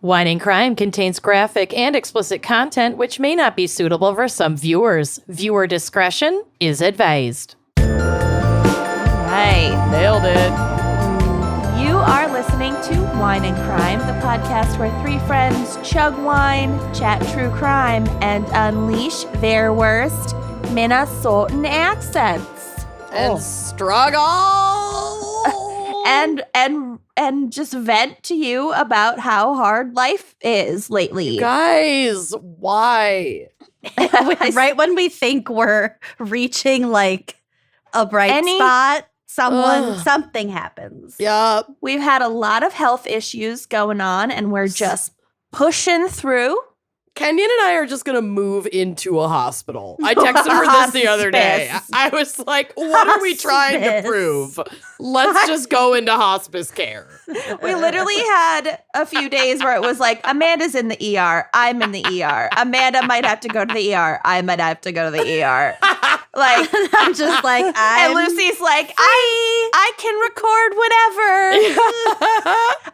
Wine and Crime contains graphic and explicit content which may not be suitable for some viewers. Viewer discretion is advised. Right. Nailed it. You are listening to Wine and Crime, the podcast where three friends chug wine, chat true crime, and unleash their worst Minnesotan accents. And struggle. And just vent to you about how hard life is lately. Guys, why? Right when we think we're reaching like a bright spot, something happens. Yup. We've had a lot of health issues going on, and we're just pushing through. Kenyon and I are just going to move into a hospital. I texted her this the other day. I was like, what are we trying to prove? Let's just go into hospice care. We literally had a few days where it was like, Amanda's in the ER. I'm in the ER. Amanda might have to go to the ER. I might have to go to the ER. Like, I'm just like, and Lucy's like, I can record whatever.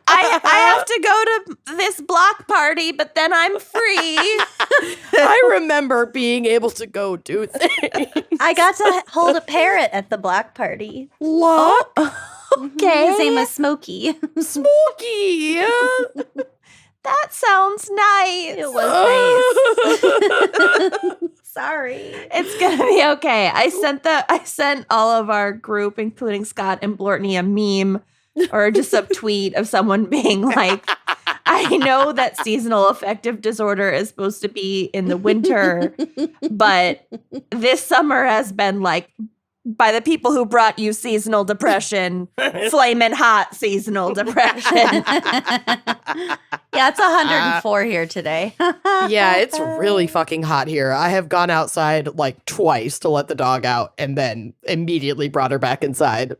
I have to go to this block party, but then I'm free. I remember being able to go do things. I got to hold a parrot at the block party. What? Okay. His name was Smokey. Smokey. That sounds nice. It was nice. Sorry. It's gonna be okay. I sent all of our group, including Scott and Blortney, a meme or just a tweet of someone being like, I know that seasonal affective disorder is supposed to be in the winter, but this summer has been like, by the people who brought you seasonal depression, flamin' hot seasonal depression. Yeah, it's 104 here today. Yeah, it's really fucking hot here. I have gone outside like twice to let the dog out and then immediately brought her back inside.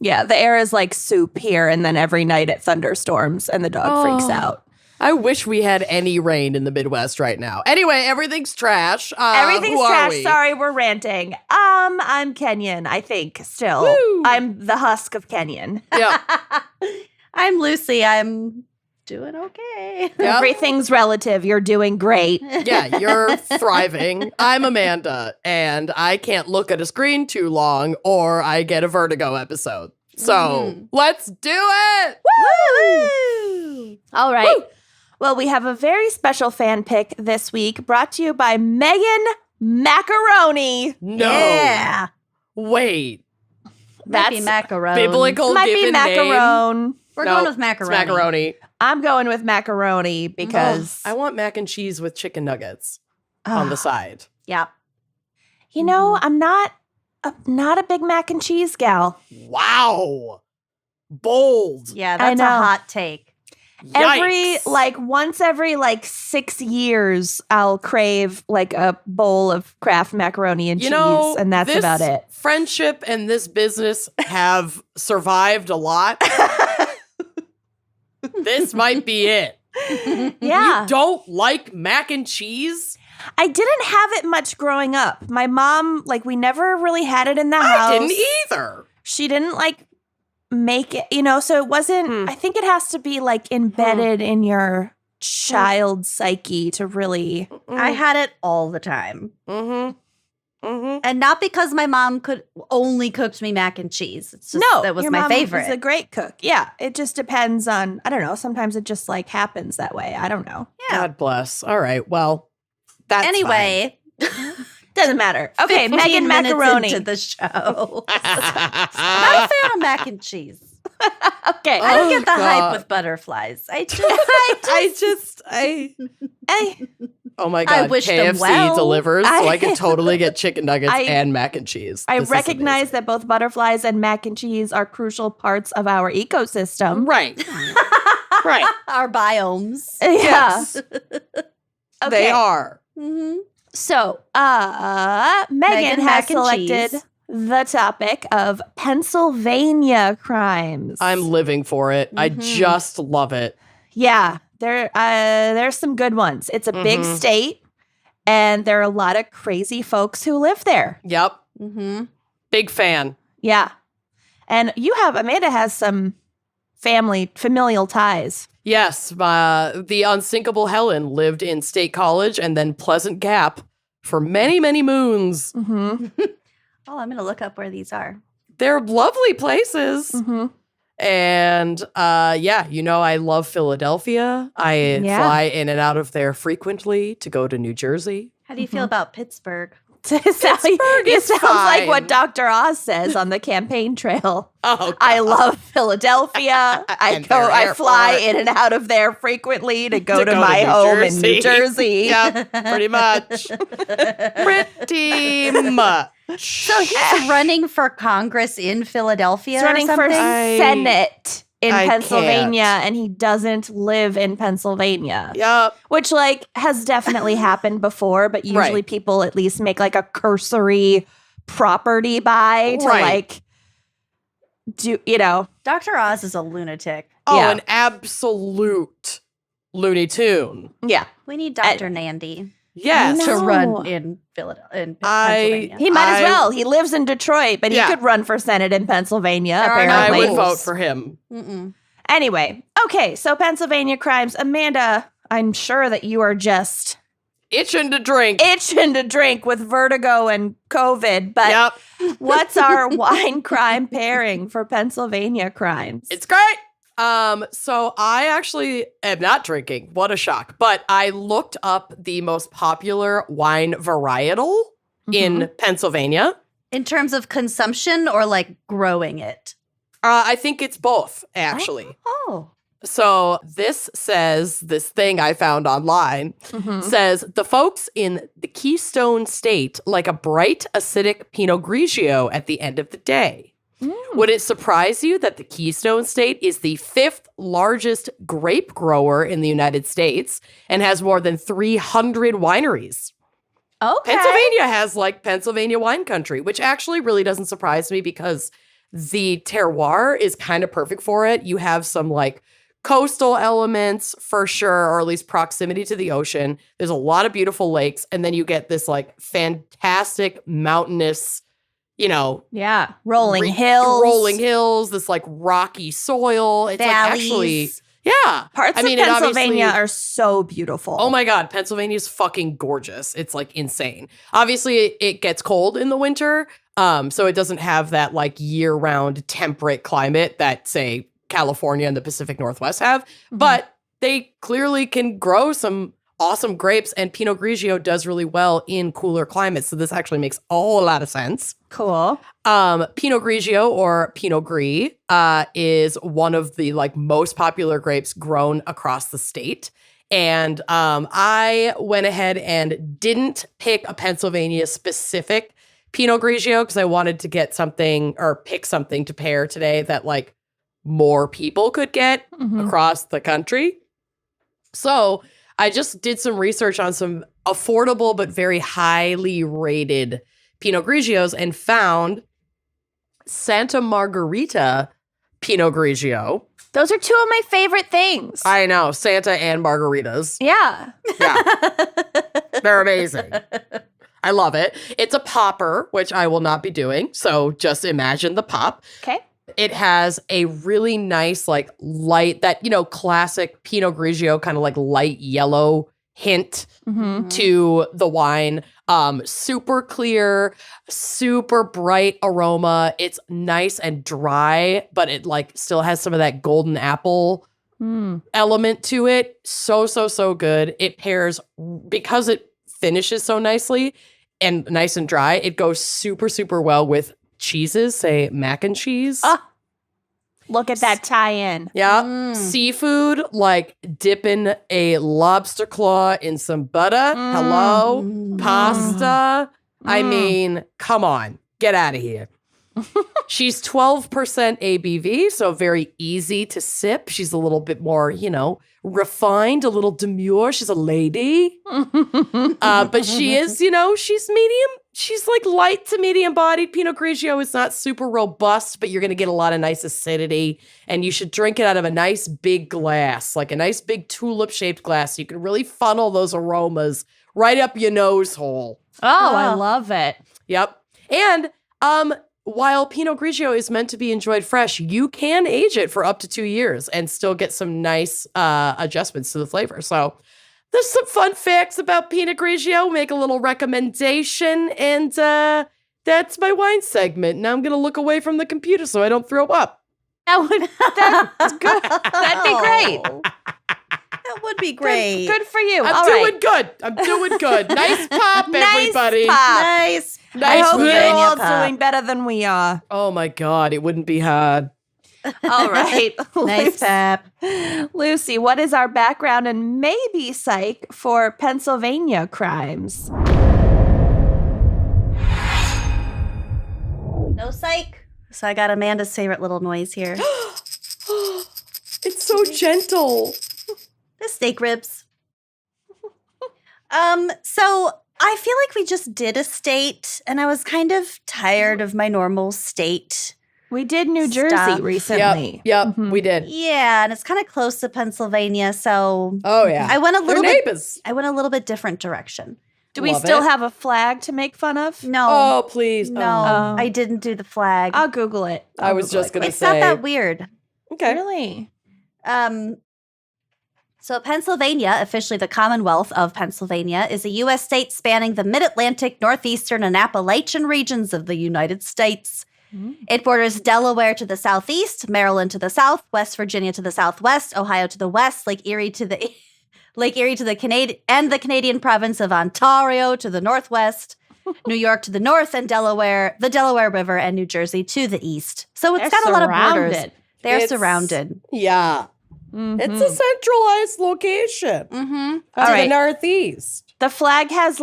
Yeah, the air is like soup here, and then every night it thunderstorms and the dog freaks out. I wish we had any rain in the Midwest right now. Anyway, everything's trash. Everything's trash. Sorry, we're ranting. I'm Kenyon, I think, still. Woo. I'm the husk of Kenyon. Yeah. I'm Lucy. I'm doing okay. Yep. Everything's relative. You're doing great. Yeah, you're thriving. I'm Amanda, and I can't look at a screen too long or I get a vertigo episode. So let's do it. Woo! All right. Woo! Well, we have a very special fan pick this week brought to you by Megan Macaroni. No. Yeah. Wait. Might be macaroni. Biblical Might be given macaron. name? We're going with macaroni. It's macaroni. I'm going with macaroni because I want mac and cheese with chicken nuggets on the side. Yep. You know, I'm not a big mac and cheese gal. Wow. Bold. Yeah, that's a hot take. Once every 6 years, I'll crave like a bowl of Kraft macaroni and cheese, and that's about it. Friendship and this business have survived a lot. This might be it. Yeah. You don't like mac and cheese? I didn't have it much growing up. My mom, we never really had it in the house. I didn't either. She didn't make it, so it wasn't, I think it has to be embedded in your child psyche to really. I had it all the time. Mm-hmm. And not because my mom only cooked me mac and cheese. It's just, that was your my mom favorite. was a great cook. Yeah. It just depends on, I don't know. Sometimes it just happens that way. I don't know. Yeah. God bless. All right. Well, that's anyway. Doesn't matter. Okay, Megan Macaroni. Into the show. Not a fan of mac and cheese. Okay. I don't get the hype with butterflies. Oh my God. I wish them KFC well. delivers, so I could totally get chicken nuggets and mac and cheese. I This is recognize amazing. that both butterflies and mac and cheese are crucial parts of our ecosystem. Right. Right. Our biomes. Yeah. Yes. Okay. They are. Mm-hmm. So, Megan has mac and selected cheese. the topic of Pennsylvania crimes. I'm living for it. I just love it. Yeah, there's some good ones. It's a big state, and there are a lot of crazy folks who live there. Yep. Mm-hmm. Big fan. Yeah. And Amanda has some familial ties. Yes, the unsinkable Helen lived in State College and then Pleasant Gap for many, many moons. Mm-hmm. Oh, I'm going to look up where these are. They're lovely places. Mm-hmm. And I love Philadelphia. I fly in and out of there frequently to go to New Jersey. How do you feel about Pittsburgh? It sounds like fine. what Dr. Oz says on the campaign trail. Oh, God. I love Philadelphia. I fly in and out of there frequently to go to my home in New Jersey. Yeah, pretty much. Pretty much. So he's running for Congress in Philadelphia. He's running or for something? Senate in I Pennsylvania, can't. and he doesn't live in Pennsylvania. Yep. Which, has definitely happened before, but usually Right. people at least make, a cursory property buy to, Right. Dr. Oz is a lunatic. Oh, Yeah. an absolute Looney Tune. Yeah. We need Dr. Nandy Yes. I to know. run in Philadelphia. In Pennsylvania. He might as I- well. He lives in Detroit, but he Yeah. could run for Senate in Pennsylvania, There are no I apparently. would vote for him. Mm-mm. Anyway, okay, so Pennsylvania crimes. Amanda, I'm sure that you are just Itching to drink. itching to drink with vertigo and COVID, but Yep. what's our wine crime pairing for Pennsylvania crimes? It's great. So I actually am not drinking. What a shock. But I looked up the most popular wine varietal in Pennsylvania. In terms of consumption or growing it? I think it's both, actually. Oh. So this thing I found online says the folks in the Keystone State like a bright acidic Pinot Grigio at the end of the day. Would it surprise you that the Keystone State is the 5th largest grape grower in the United States and has more than 300 wineries? Okay. Pennsylvania has Pennsylvania wine country, which actually really doesn't surprise me because the terroir is kind of perfect for it. You have some coastal elements for sure, or at least proximity to the ocean. There's a lot of beautiful lakes. And then you get this fantastic mountainous, Yeah. Rolling hills, this rocky soil. It's actually, Valleys. yeah. Parts of it Pennsylvania obviously- are so beautiful. Oh my God, Pennsylvania's fucking gorgeous. It's insane. Obviously, it gets cold in the winter. So it doesn't have that year-round temperate climate that, say, California and the Pacific Northwest have. But they clearly can grow some awesome grapes, and Pinot Grigio does really well in cooler climates. So this actually makes a whole lot of sense. Cool. Pinot Grigio or Pinot Gris is one of the most popular grapes grown across the state. And I went ahead and didn't pick a Pennsylvania specific Pinot Grigio because I wanted to get something or pick something to pair today that more people could get across the country. So I just did some research on some affordable but very highly rated Pinot Grigios and found Santa Margherita Pinot Grigio. Those are two of my favorite things. I know, Santa and margaritas. yeah. Yeah, they're amazing. I love it. It's a popper, which I will not be doing. So just imagine the pop. Okay. It has a really nice, light, that, classic Pinot Grigio kind of light yellow hint to the wine. Super clear, super bright aroma. It's nice and dry, but it still has some of that golden apple element to it. So good. It pairs, because it finishes so nicely and nice and dry, it goes super well with cheeses, say mac and cheese. Look at that tie-in. Yeah. Seafood, dipping a lobster claw in some butter. Hello. Pasta. I mean, come on. Get out of here. She's 12% ABV, so very easy to sip. She's a little bit more, refined, a little demure. She's a lady. But she is, she's medium. She's light to medium bodied. Pinot Grigio is not super robust, but you're going to get a lot of nice acidity. And you should drink it out of a nice big glass, a nice big tulip shaped glass. So you can really funnel those aromas right up your nose hole. Oh, I love it. Yep. And while Pinot Grigio is meant to be enjoyed fresh, you can age it for up to 2 years and still get some nice adjustments to the flavor. So there's some fun facts about Pinot Grigio. Make a little recommendation, and that's my wine segment. Now I'm going to look away from the computer so I don't throw up. That's good. That'd be great. That would be great. Good for you. I'm doing good. Nice pop, everybody. Nice. I hope you're all pop. doing better than we are. Oh my God, it wouldn't be hard. All right. Nice pap. Lucy, what is our background and maybe psych for Pennsylvania crimes? No psych. So I got Amanda's favorite little noise here. It's so gentle. The steak ribs. So I feel like we just did a state, and I was kind of tired of my normal state. We did New Jersey Stuff. recently. Yep, we did. Yeah, and it's kind of close to Pennsylvania, so Oh yeah. I went a They're little bit. neighbors. I went a little bit different direction. Do we Love still it. have a flag to make fun of? No, Oh, please. no, Oh. I didn't do the flag. I'll Google it. I was just going to It's say. not that weird. Okay. Really? So Pennsylvania, officially the Commonwealth of Pennsylvania, is a U.S. state spanning the mid-Atlantic, northeastern, and Appalachian regions of the United States. It borders Delaware to the southeast, Maryland to the south, West Virginia to the southwest, Ohio to the west, Lake Erie to the Canadian and the Canadian province of Ontario to the northwest, New York to the north, and the Delaware River, and New Jersey to the east. So it's got a lot of borders. They're It's- surrounded. Yeah. Mhm. It's a centralized location Mm-hmm. to All the right. northeast. The flag has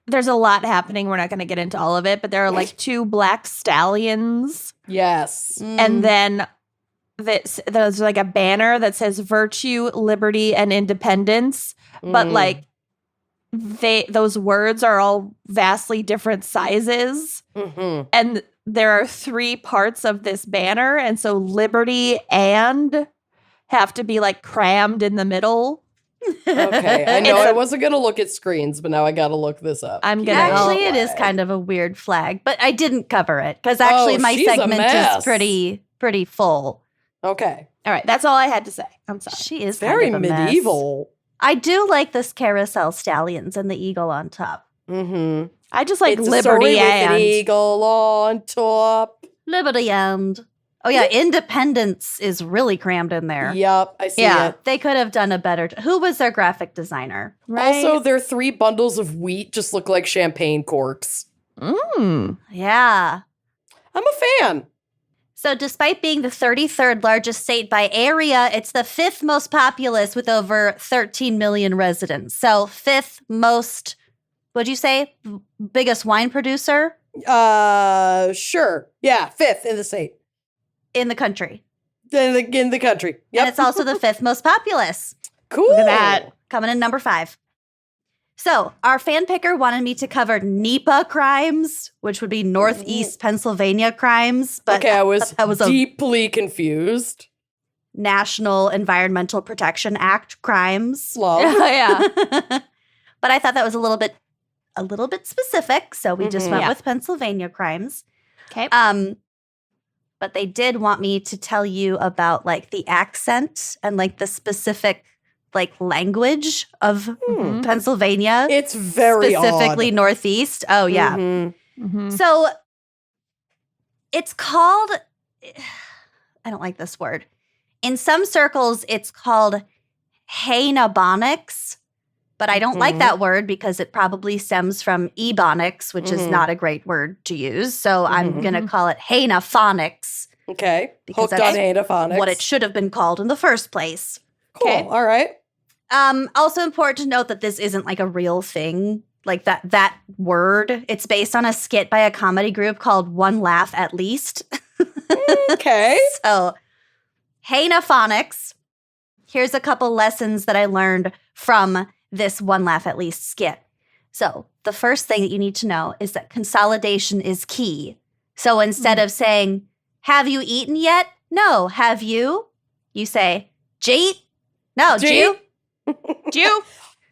there's a lot happening. We're not going to get into all of it, but there are 2 black stallions. Yes. And then there's a banner that says virtue, liberty, and independence. But those words are all vastly different sizes. Mm-hmm. And there are 3 parts of this banner. And so liberty and have to be crammed in the middle. Okay. I know I wasn't going to look at screens, but now I got to look this up. I'm gonna Actually, it is kind of a weird flag, but I didn't cover it because actually my she's a segment mess. is pretty full. Okay. All right. That's all I had to say. I'm sorry. She is Very kind of a mess. medieval. I do like this carousel stallions and the eagle on top. Mm-hmm. I just like It's a liberty story with an and eagle on top. Liberty and independence is really crammed in there. Yep, I see Yeah, it. they could have done a better. Who was their graphic designer? right? Also, their 3 bundles of wheat just look like champagne corks. Yeah. I'm a fan. So despite being the 33rd largest state by area, it's the 5th most populous with over 13 million residents. So 5th most, what'd you say? Biggest wine producer Sure. Yeah, 5th in the state. in the country. In the country. Yep. And it's also the 5th most populous. cool. Look at that. Coming in number 5. So our fan picker wanted me to cover NEPA crimes, which would be Northeast Pennsylvania crimes. But Okay, I was that was a deeply confused. National Environmental Protection Act crimes. Love. yeah. But I thought that was a little bit specific, so we just went Yeah. with Pennsylvania crimes. Okay. But they did want me to tell you about the accent and the specific language of Pennsylvania, It's very specifically odd. Northeast. Oh yeah. Mhm. Mhm. So it's called, I don't like this word. In some circles, it's called heinophonics, but I don't like that word because it probably stems from ebonics, which is not a great word to use. So I'm going to call it heinophonics, Okay. Because Hooked on that's heinophonics. what it should have been called in the first place. Cool. Okay. All right. Also important to note that this isn't a real thing. That word, it's based on a skit by a comedy group called One Laugh at Least. Okay. So, heinophonics. Here's a couple lessons that I learned from this One Laugh at Least skit. So, the first thing that you need to know is that consolidation is key. So, instead of saying, "Have you eaten yet?" No, "Have you?" You say, "Jeet?" No, Jeet. "Jew?" Jew.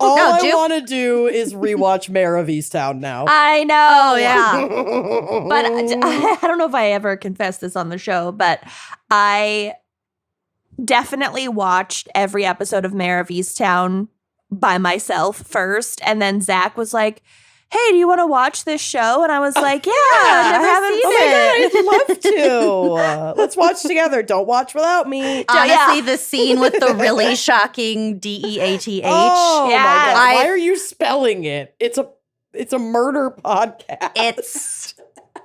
All No, I Jupe? want to do is rewatch Mayor of Easttown now. I know. Oh, yeah. But I don't know if I ever confessed this on the show, but I definitely watched every episode of Mayor of Easttown by myself first. And then Zach was like, hey, do you want to watch this show? And I was like, yeah, I haven't seen it. Oh my God, I'd love to. Let's watch together. Don't watch without me. Honestly, the scene with the really shocking DEATH. Oh Yes. my God. I- Why are you spelling it? It's a murder podcast. It's.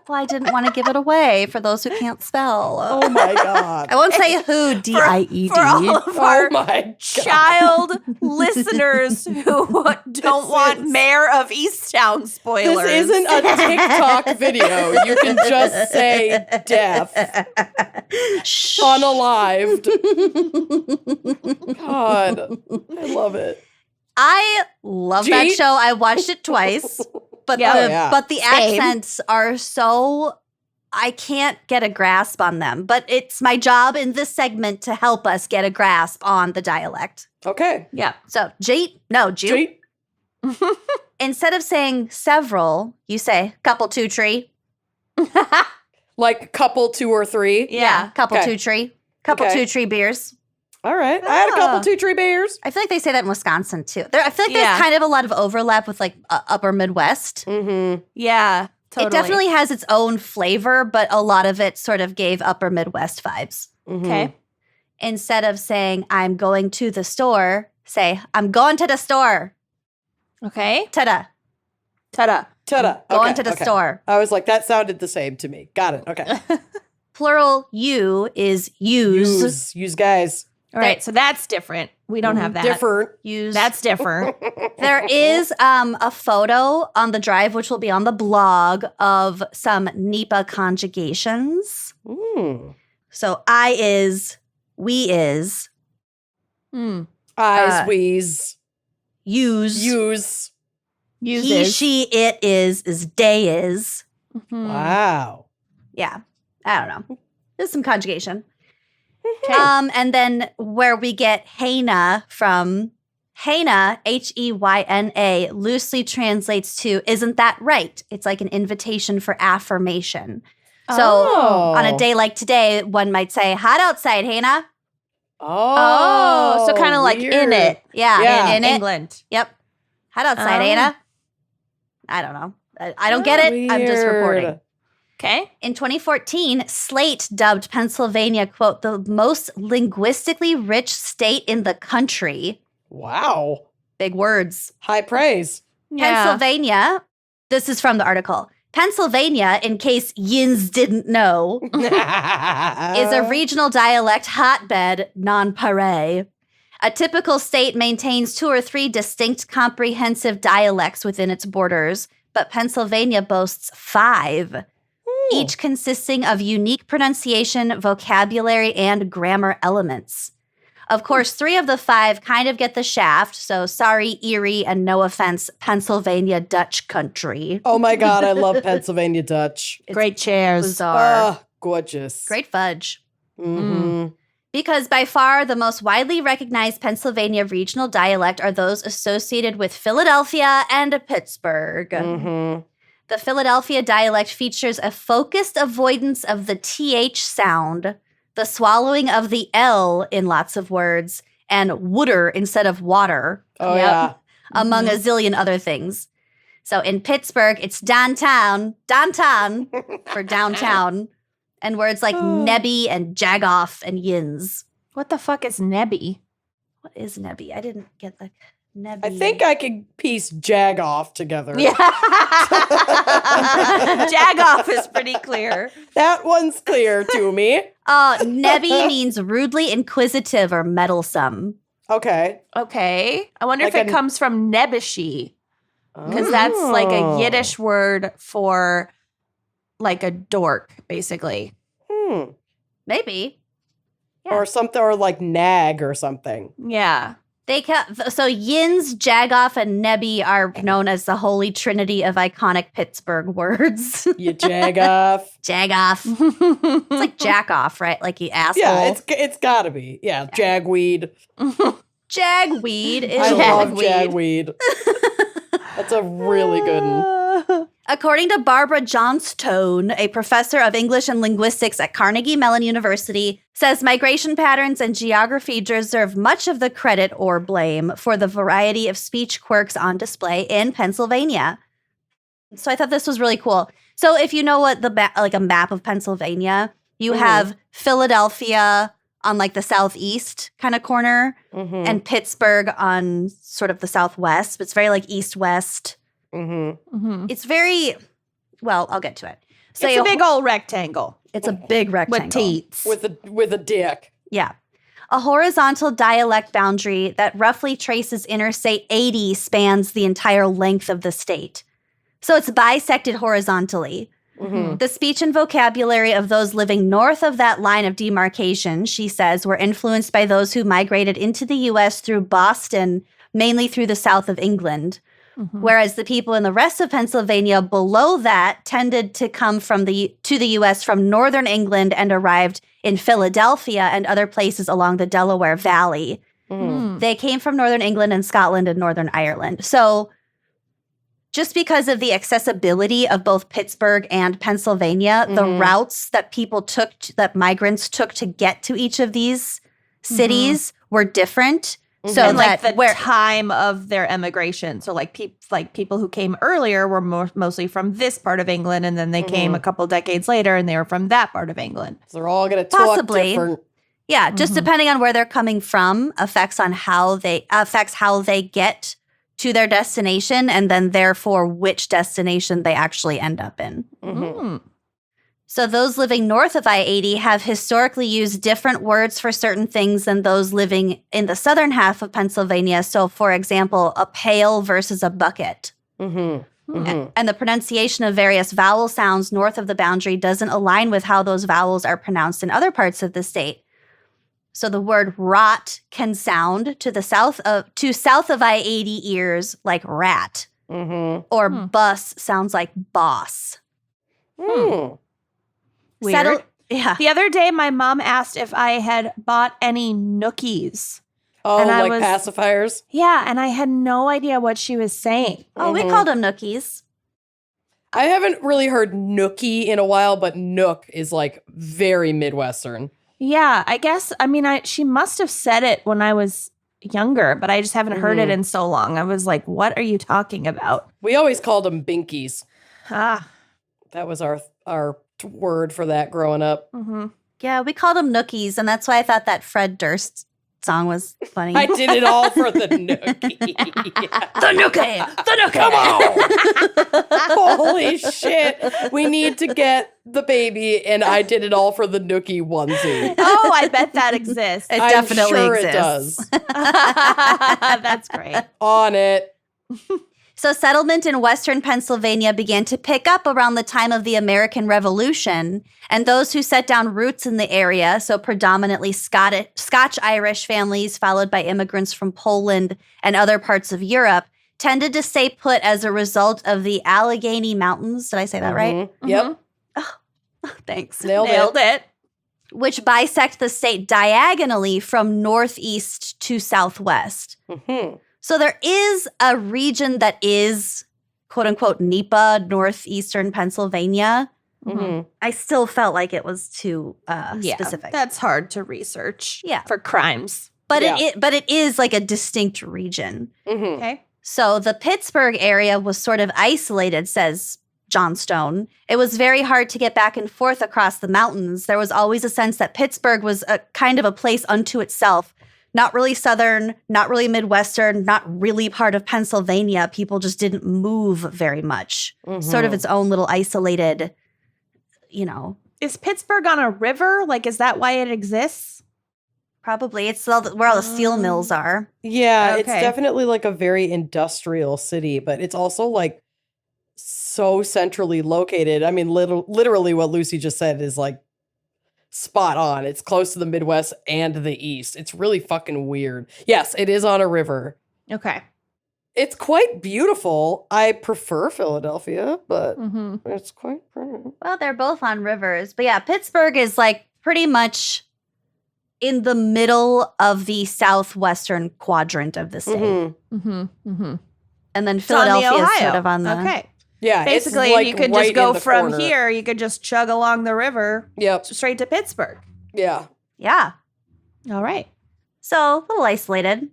Well, I didn't want to give it away for those who can't spell. Oh my God. I won't say who, DIED. For all of Oh our my God. child listeners who don't want Mayor of Easttown spoilers. This isn't a TikTok video. You can just say death. Shh. Unalived. God. I love it. I love that Jeet? show. I watched it twice, but Yeah. the Oh, yeah. but the Same. accents are so I can't get a grasp on them. But it's my job in this segment to help us get a grasp on the dialect. Okay. Yeah. So, Jeet, no, Jupe. Jeet. Instead of saying several, you say couple two tree. Like couple 2 or 3. Yeah. couple Okay. two tree. Couple Okay. two tree beers. All right. I had a couple Ah. 2-tree beers. I feel like they say that in Wisconsin too. I feel like Yeah. there's kind of a lot of overlap with like upper Midwest. Mm-hmm. Yeah. Totally. It definitely has its own flavor, but a lot of it sort of gave upper Midwest vibes. Okay. Instead of saying, I'm going to the store, say, I'm going to the store. Okay. Ta-da. Ta-da. Ta-da. Going Okay, to the okay. store. I was like, that sounded the same to me. Got it. Okay. Plural you is use. Use guys. All right. So that's different. We don't have that. Different. Use. That's different. There is a photo on the drive, which will be on the blog, of some NEPA conjugations. Mm. So I is, we is, Eyes, wheeze. use, Use. he, Uses. she, it is day is. Mhm. Wow. Yeah, I don't know. There's some conjugation. Okay. And then where we get Heina from, Heina, Heyna, loosely translates to "isn't that right?" It's like an invitation for affirmation. So Oh. on a day like today, one might say, "Hot outside, Heina." Oh, so kind of like in weird. it. Yeah, Yeah. in it. England. Yep. Hot outside, Oh. Heina. I don't know. I don't get it. I'm just reporting. Weird. Okay. In 2014, Slate dubbed Pennsylvania, quote, the most linguistically rich state in the country. Wow. Big words. High praise. Pennsylvania, this is from the article. Pennsylvania, in case yins didn't know, is a regional dialect hotbed, nonpareil. A typical state maintains 2 or 3 distinct comprehensive dialects within its borders, but Pennsylvania boasts 5. Each consisting of unique pronunciation, vocabulary, and grammar elements. Of course, 3 of the 5 kind of get the shaft, so sorry, Erie, and no offense, Pennsylvania Dutch country. Oh my God, I love Pennsylvania Dutch. Great chairs. Bizarre. Oh, gorgeous. Great fudge. Mm-hmm. Because by far the most widely recognized Pennsylvania regional dialect are those associated with Philadelphia and Pittsburgh. Mm-hmm. The Philadelphia dialect features a focused avoidance of the TH sound, the swallowing of the L in lots of words, and wooder instead of water, Oh, Yep. yeah. among a zillion other things. So in Pittsburgh, it's downtown for downtown, and words like nebby and jagoff and yins. What the fuck is nebby? What is nebby? I didn't get the nebby. I think I can piece Jag off together. Yeah. Jagoff is pretty clear. That one's clear to me. Nebby means rudely inquisitive or meddlesome. Okay. Okay. I wonder Like if it a- comes from nebishi, because that's like a Oh. Yiddish word for like a dork, basically. Hmm. Maybe. Yeah. Or something, or like nag or something. Yeah. So yins, jagoff, and nebby are known as the holy trinity of iconic Pittsburgh words. You jag off. Jagoff. It's like jack off, right? Like you asshole. Yeah, it's gotta be. Yeah, jagweed. Jagweed is I love Jagweed. jagweed. That's a really good one. According to Barbara Johnstone, a professor of English and linguistics at Carnegie Mellon University, says migration patterns and geography deserve much of the credit or blame for the variety of speech quirks on display in Pennsylvania. So I thought this was really cool. So if you know what like a map of Pennsylvania, you have Philadelphia on like the southeast kind of corner and Pittsburgh on sort of the southwest. But it's very like east-west. It's very, well, I'll get to it. So it's a big old rectangle. It's a big rectangle. With teats. With a dick. Yeah. A horizontal dialect boundary that roughly traces Interstate 80 spans the entire length of the state. So it's bisected horizontally. The speech and vocabulary of those living north of that line of demarcation, she says, were influenced by those who migrated into the U.S. through Boston, mainly through the south of England. Whereas the people in the rest of Pennsylvania below that tended to come to the U.S. from northern England and arrived in Philadelphia and other places along the Delaware Valley. They came from northern England and Scotland and northern Ireland. So just because of the accessibility of both Pittsburgh and Pennsylvania, the routes that that migrants took to get to each of these cities were different. So and that like the time of their emigration. So like people who came earlier were mostly from this part of England, and then they came a couple decades later and they were from that part of England. So they're all going to talk different. Yeah, just depending on where they're coming from affects how they get to their destination, and then therefore which destination they actually end up in. So those living north of I-80 have historically used different words for certain things than those living in the southern half of Pennsylvania. So, for example, a pail versus a bucket. And the pronunciation of various vowel sounds north of the boundary doesn't align with how those vowels are pronounced in other parts of the state. So the word rot can sound to south of I-80 ears like rat, or bus sounds like boss. Weird. Yeah. The other day, my mom asked if I had bought any nookies. Oh, and like pacifiers? Yeah, and I had no idea what she was saying. Oh, we called them nookies. I haven't really heard nookie in a while, but nook is like very Midwestern. Yeah, I guess. I mean, she must have said it when I was younger, but I just haven't heard it in so long. I was like, what are you talking about? We always called them binkies. Ah. That was our word for that growing up. Yeah, we called them nookies, and that's why I thought that Fred Durst song was funny. I did it all for the nookie. The nookie! The nookie! Come on! Holy shit. We need to get the baby, and I did it all for the nookie onesie. Oh, I bet that exists. It I'm definitely sure exists. it does. That's great. On it. So settlement in western Pennsylvania began to pick up around the time of the American Revolution, and those who set down roots in the area, so predominantly Scotch-Irish families followed by immigrants from Poland and other parts of Europe, tended to stay put as a result of the Allegheny Mountains. Did I say that right? Yep. Oh, thanks. Nailed it. Which bisect the state diagonally from northeast to southwest. So there is a region that is, quote unquote, NEPA, northeastern Pennsylvania. I still felt like it was too specific. That's hard to research. Yeah. For crimes. But it is like a distinct region. Okay. So the Pittsburgh area was sort of isolated, says Johnstone. It was very hard to get back and forth across the mountains. There was always a sense that Pittsburgh was a kind of a place unto itself. Not really Southern, not really Midwestern, not really part of Pennsylvania. People just didn't move very much. Sort of its own little isolated, Is Pittsburgh on a river? Like, is that why it exists? Probably. It's where all the steel mills are. Yeah, Okay. it's definitely like a very industrial city, but it's also like so centrally located. I mean, literally what Lucy just said is like spot on. It's close to the Midwest and the East. It's really fucking weird. Yes, it is on a river. Okay. It's quite beautiful. I prefer Philadelphia, but it's quite pretty. Well, they're both on rivers. But yeah, Pittsburgh is like pretty much in the middle of the southwestern quadrant of the state. And then Philadelphia is sort of on the... Okay. Yeah, basically, it's like you could right just go in the from corner. here. You could just chug along the river straight to Pittsburgh. Yeah. Yeah. All right. So, a little isolated.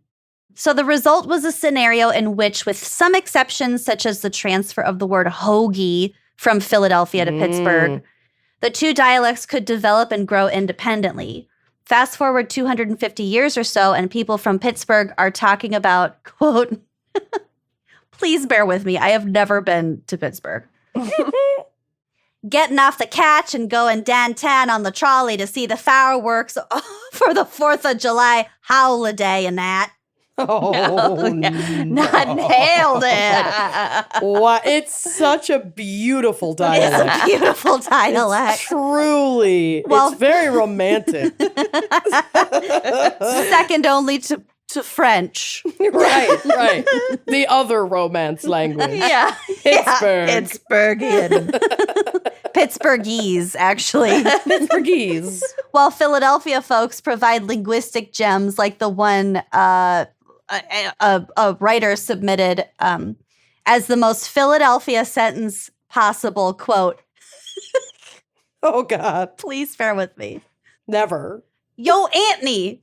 So the result was a scenario in which, with some exceptions, such as the transfer of the word hoagie from Philadelphia to Pittsburgh, the two dialects could develop and grow independently. Fast forward 250 years or so, and people from Pittsburgh are talking about, quote, please bear with me, I have never been to Pittsburgh. Getting off the catch and going downtown on the trolley to see the fireworks for the 4th of July holiday and that. Oh, yeah. no. Not nailed it. What? It's such a beautiful dialect. It's a beautiful dialect. Truly. Well- it's very romantic. Second only to French. Right. The other romance language. Yeah. Pittsburgh. Pittsburghian. Pittsburghese, actually. Pittsburghese. While Philadelphia folks provide linguistic gems like the one a writer submitted as the most Philadelphia sentence possible, quote, Oh, God. please bear with me. Never. Yo, Anthony,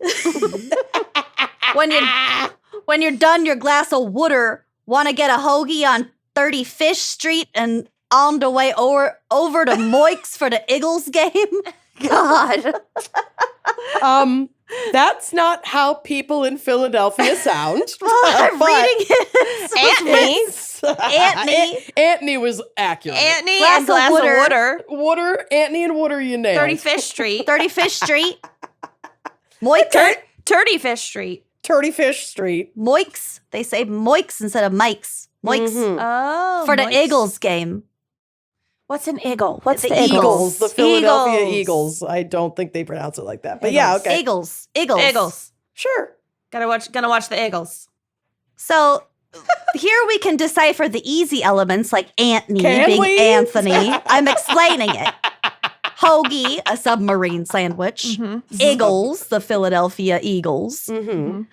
when you're done your glass of water, want to get a hoagie on 35th Street and on the way over to Moike's for the Iggles game? God. That's not how people in Philadelphia sound. I'm reading it. Anthony. Anthony was accurate. Anthony Glass and glass of of water. water. Anthony and Water, you nailed. 35th Street. 35th Street. Moike's. 35th Street. 35th Street. Moike's. They say Moike's instead of Mike's. Moike's. Oh. For the nice. Eagles game. What's an Iggle? What's The the Eagles? Eagles, the Philadelphia Eagles. Eagles. I don't think they pronounce it like that. But yeah, okay. Eagles. Eagles. Sure. Gonna watch the Eagles. So here we can decipher the easy elements like Anthony Can being we? Anthony. I'm explaining it. Hoagie, a submarine sandwich. Eagles, the Philadelphia Eagles.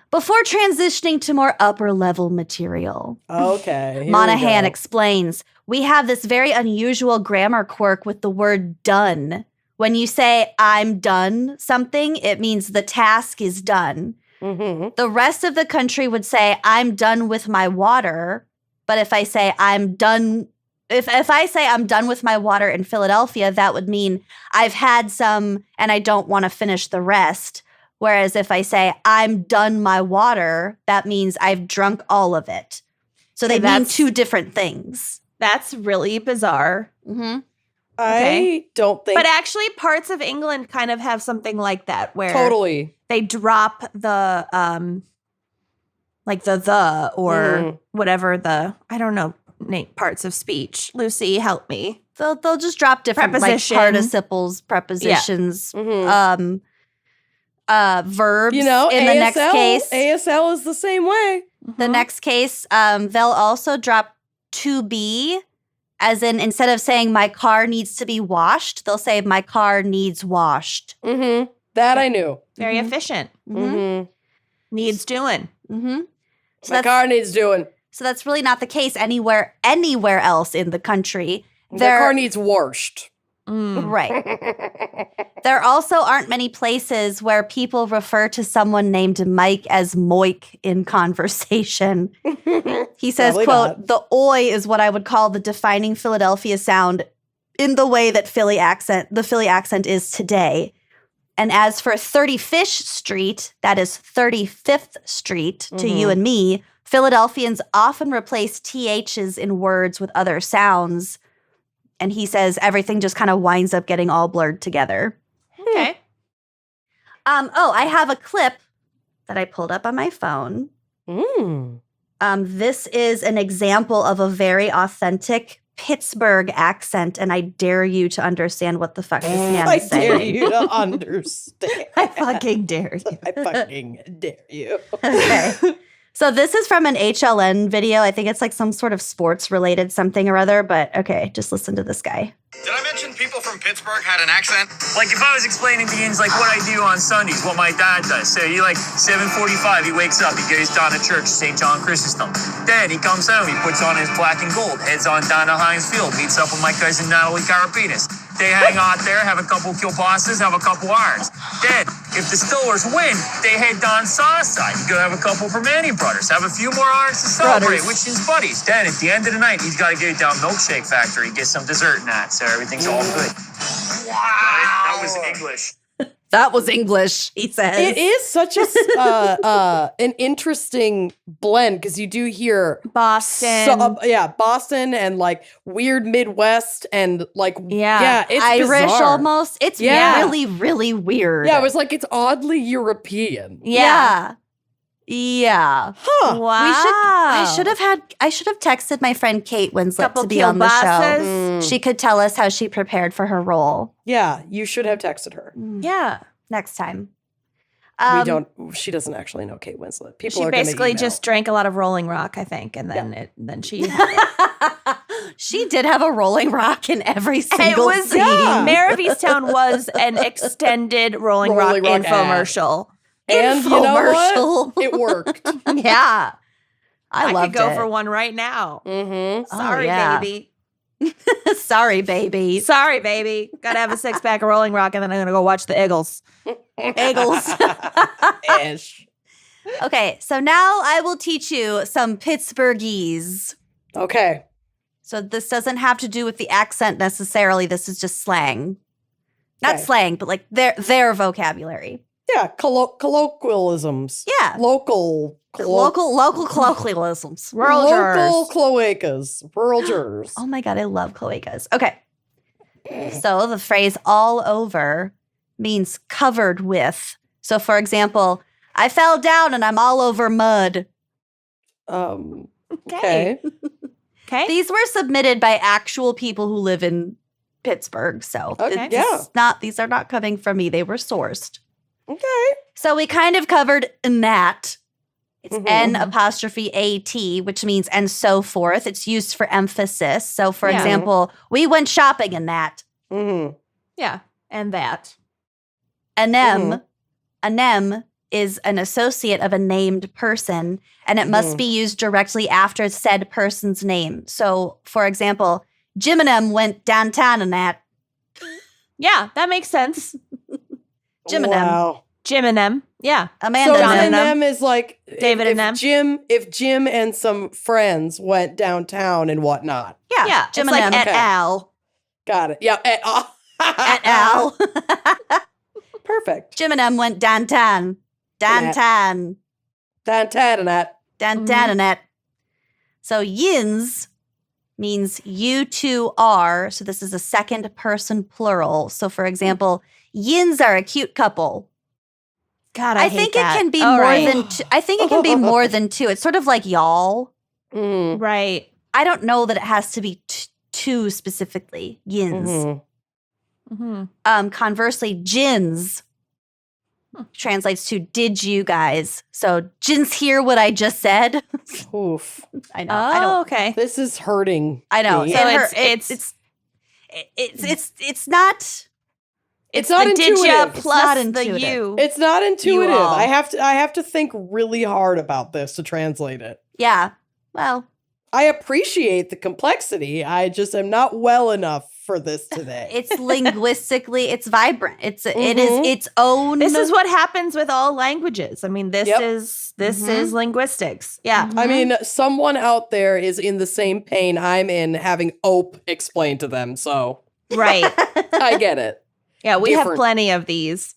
Before transitioning to more upper level material. Okay. here we Monahan go. explains, we have this very unusual grammar quirk with the word done. When you say, I'm done something, it means the task is done. The rest of the country would say, I'm done with my water. But if I say I'm done, if I say I'm done with my water in Philadelphia, that would mean I've had some and I don't want to finish the rest. Whereas if I say I'm done my water, that means I've drunk all of it. So they mean that's- two different things. That's really bizarre. I don't think. But actually, parts of England kind of have something like that, where totally. they drop the like the or whatever the I don't know parts of speech. Lucy, help me. They'll just drop different like Preposition. participles, prepositions, verbs. You know, in ASL, the next case, ASL is the same way. the next case, they'll also drop to be, as in instead of saying my car needs to be washed, they'll say my car needs washed. That I knew. Very efficient. Needs doing. So My car needs doing. So that's really not the case anywhere else in the country. The car needs washed. Right. There also aren't many places where people refer to someone named Mike as Moik in conversation. He says, Probably quote, not. the oi is what I would call the defining Philadelphia sound in the way that the Philly accent is today. And as for 35th Street, that is 35th Street to you and me, Philadelphians often replace THs in words with other sounds. And he says everything just kind of winds up getting all blurred together. Okay. I have a clip that I pulled up on my phone. This is an example of a very authentic Pittsburgh accent, and I dare you to understand what the fuck this man I is dare saying. you to understand. I fucking dare you. I fucking dare you. Okay. So this is from an HLN video. I think it's like some sort of sports related something or other, but okay, just listen to this guy. Did I mention people from Pittsburgh had an accent? Like if I was explaining to Yins like what I do on Sundays, what my dad does. So he like 7:45, he wakes up, he goes down to church, St. John Chrysostom. Then he comes home, he puts on his black and gold, heads on down to Heinz Field, meets up with my cousin Natalie Carapinas. They hang out there, have a couple kielbasa's, have a couple irons. Then, if the Stillers win, they head down south side. You go have a couple for Manny Brothers, have a few more irons to celebrate with his buddies. Then, at the end of the night, he's got to go down Milkshake Factory, get some dessert and that, so everything's all good. Wow. That was English. That was English, he says. It is such a an interesting blend because you do hear Boston. Boston and like weird Midwest and like it's Irish bizarre. almost. It's really, really weird. Yeah, it was like it's oddly European. Yeah. Huh. Wow. I should have texted my friend Kate Winslet Couple to be on the show. kielbasas. She could tell us how she prepared for her role Yeah, you should have texted her. Yeah. next time. She doesn't actually know Kate Winslet. People She are gonna basically email. just drank a lot of Rolling Rock, I think, and then she She did have a Rolling Rock in every single was scene. Mayor of Easttown was an extended Rolling Rock Rolling Rock infomercial. And you know Infomercial. what? It worked. Yeah. I loved could go it. for one right now. Mm-hmm. Sorry, yeah. baby. Sorry, baby. Sorry, baby. Gotta have a 6-pack of Rolling Rock, and then I'm gonna go watch the Iggles. Eagles. Ish. Okay, so now I will teach you some Pittsburghese. Okay. So this doesn't have to do with the accent necessarily. This is just slang. Not Okay. slang, but like their vocabulary. Yeah, colloquialisms. Yeah. Local colloquialisms. Rural local jurors. cloacas. Rural jurors. Oh my God, I love cloacas. Okay. So the phrase all over means covered with. So for example, I fell down and I'm all over mud. Okay. Okay. These were submitted by actual people who live in Pittsburgh. So Okay, these are not coming from me. They were sourced. Okay. So we kind of covered Nat. It's Mhm. N''AT, which means and so forth. It's used for emphasis. So for Yeah. example, we went shopping in that. Mm-hmm. Yeah. And that. Anem is an associate of a named person, and it must be used directly after said person's name. So, for example, Jim and Em went downtown in that. Yeah, that makes sense. Jim and Em. Wow. Jim and them. Yeah. Amanda So and and Em. them is like David and them. If Jim and some friends went downtown and whatnot. Yeah, Jim it's and like Em. et Okay. al. Got it. Yeah. Et al. Perfect. Jim and Em went downtown. Downtown. Downtown and that. Downtown and that. So yins means you two are. So this is a second person plural. So for example, yins are a cute couple. God, I hate think that. it can be All more right. than two. I think it can be more than two. It's sort of like y'all. Mm. Right. I don't know that it has to be two specifically. Yins. Mhm. Mm-hmm. Conversely, jins translates to did you guys. So jins hear what I just said. Oof. I know. I don't. Oh, okay. This is hurting. I know. me. So it's it's not. It's not the intuitive. did ya It's plus not the intuitive. you. It's not intuitive. all. I have to think really hard about this to translate it. Yeah. Well, I appreciate the complexity. I just am not well enough for this today. it's linguistically, it's vibrant. It is Mhm. its own. This is what happens with all languages. I mean, this Yep. is Mhm. linguistics. Yeah. I mean, someone out there is in the same pain I'm in having OPE explained to them, so Right. I get it. Yeah, we have Different. plenty of these.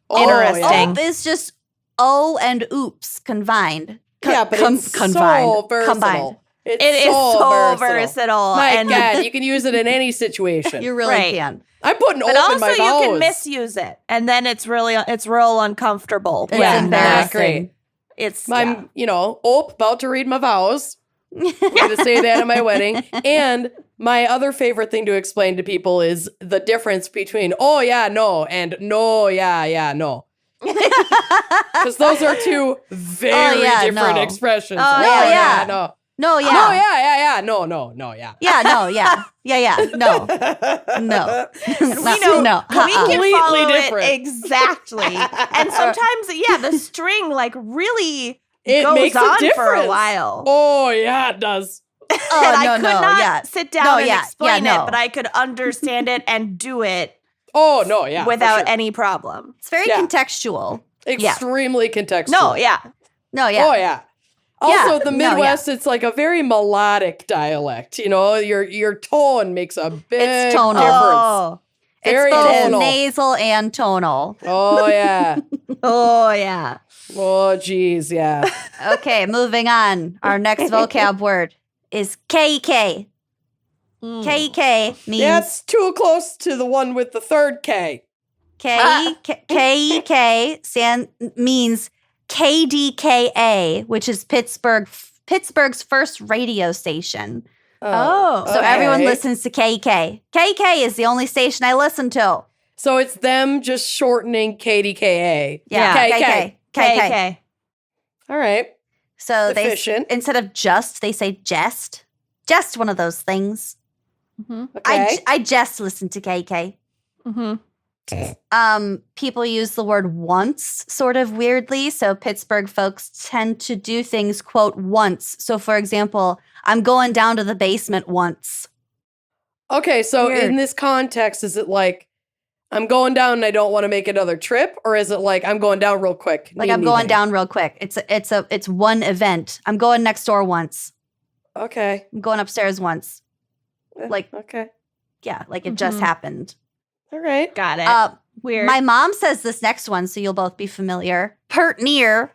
Oh, Interesting. Oop is just O and oops combined. Yeah, but it's combined. so versatile. Combined. It is so versatile. My and God, you can use it in any situation. You really Right. can. I'm putting but OPE in also my you vowels. can misuse it. And then it's real uncomfortable. It's Yeah, embarrassing. not great. It's I'm, OPE, about to read my vows. I'm going to say that at my wedding. And my other favorite thing to explain to people is the difference between, oh, yeah, no, and no, yeah, no. Because those are two very different no. expressions. Oh, no, yeah. no. No, yeah. No, yeah. No, yeah. Yeah, no, yeah. Yeah. No. No. We know no. we can Completely follow different. it exactly. And sometimes, the string like really It goes makes a on for a difference. while. Oh, yeah, it does. And I could not yeah. sit down No, and yeah, explain yeah, no. it, but I could understand it and do it Oh, no, yeah. for without sure. any problem. It's very Yeah. contextual. Extremely contextual. No, yeah. No, yeah. Oh, yeah. Also, the no, Midwest, it's like a very melodic dialect. You know, your tone makes a big It's tonal. difference. Oh, Very it's both tonal. nasal and tonal. Oh, yeah. oh yeah. Oh, geez, yeah. Okay, moving on. Our next vocab word is KK. Mm. KK means Yeah, it's too close to the one with the third K. KK means KDKA, which is Pittsburgh's first radio station. Oh. So everyone okay. listens to KK. KK is the only station I listen to. So it's them just shortening KDKA. Yeah, KK. KK. All right. So Efficient. they instead of just, they say jest. Just one of those things. Mm-hmm. Okay. I just listen to KK. Mm-hmm. People use the word once sort of weirdly. So Pittsburgh folks tend to do things, quote, once. So for example, I'm going down to the basement once. Okay, so Weird. in this context, is it like I'm going down and I don't want to make another trip, or is it like I'm going down real quick? Like I'm going down real quick. It's one event. I'm going next door once. Okay. I'm going upstairs once. Like okay. yeah, like it just Mhm. happened. All right. Got it. Weird. My mom says this next one, so you'll both be familiar. Pert near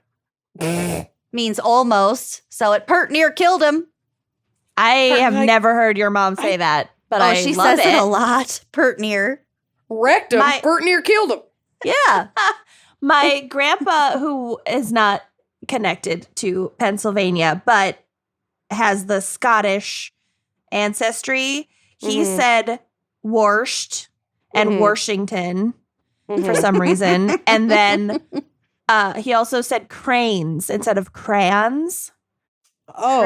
means almost. So it pert near killed him. I have like- never heard your mom say that, but I she love says it a lot. Pert near. Wrecked him. My- Bert near killed him. Yeah. My grandpa, who is not connected to Pennsylvania, but has the Scottish ancestry, he Mhm. said Warsht and Mhm. Washington for Mhm. some reason. And then he also said cranes instead of crayons. Oh,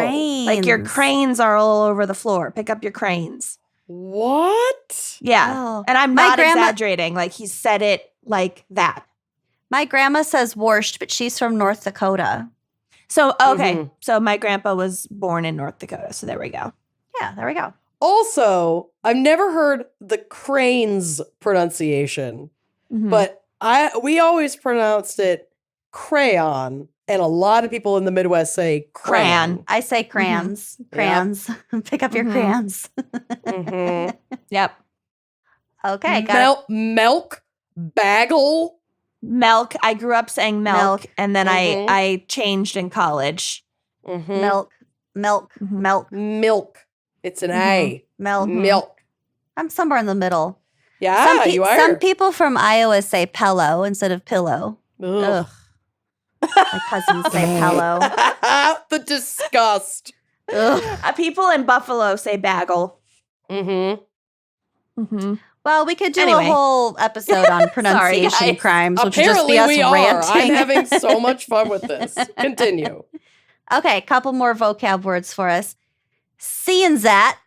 Like your Cranes. cranes are all over the floor. Pick up your cranes. what? Yeah. Oh. And I'm My not grandma- exaggerating. Like he said it like that. My grandma says Warsht, but she's from North Dakota. So, okay. Mhm. So my grandpa was born in North Dakota. So there we go. Yeah, there we go. Also, I've never heard the cranes pronunciation, Mhm. but we always pronounced it crayon, and a lot of people in the Midwest say crayon. I say crayons. Crayons. Pick up your Mhm. crayons. Mhm. Yep. Okay, got Milk, bagel. Milk. I grew up saying milk, Milk. and then Mhm. I changed in college. Mhm. milk. Milk. Mhm. Milk. Milk. It's an Mhm. A. Milk. Milk. I'm somewhere in the middle. Yeah, you are. Some people from Iowa say pillow instead of pillow. Ugh. My cousins say pillow. The disgust. Ugh. People in Buffalo say bagel. Mm-hmm. Mm-hmm. Well, we could do Anyway. a whole episode on pronunciation guys. crimes, which would just Apparently be us we are. ranting. I'm having so much fun with this. Continue. Okay, couple more vocab words for us. Seeing that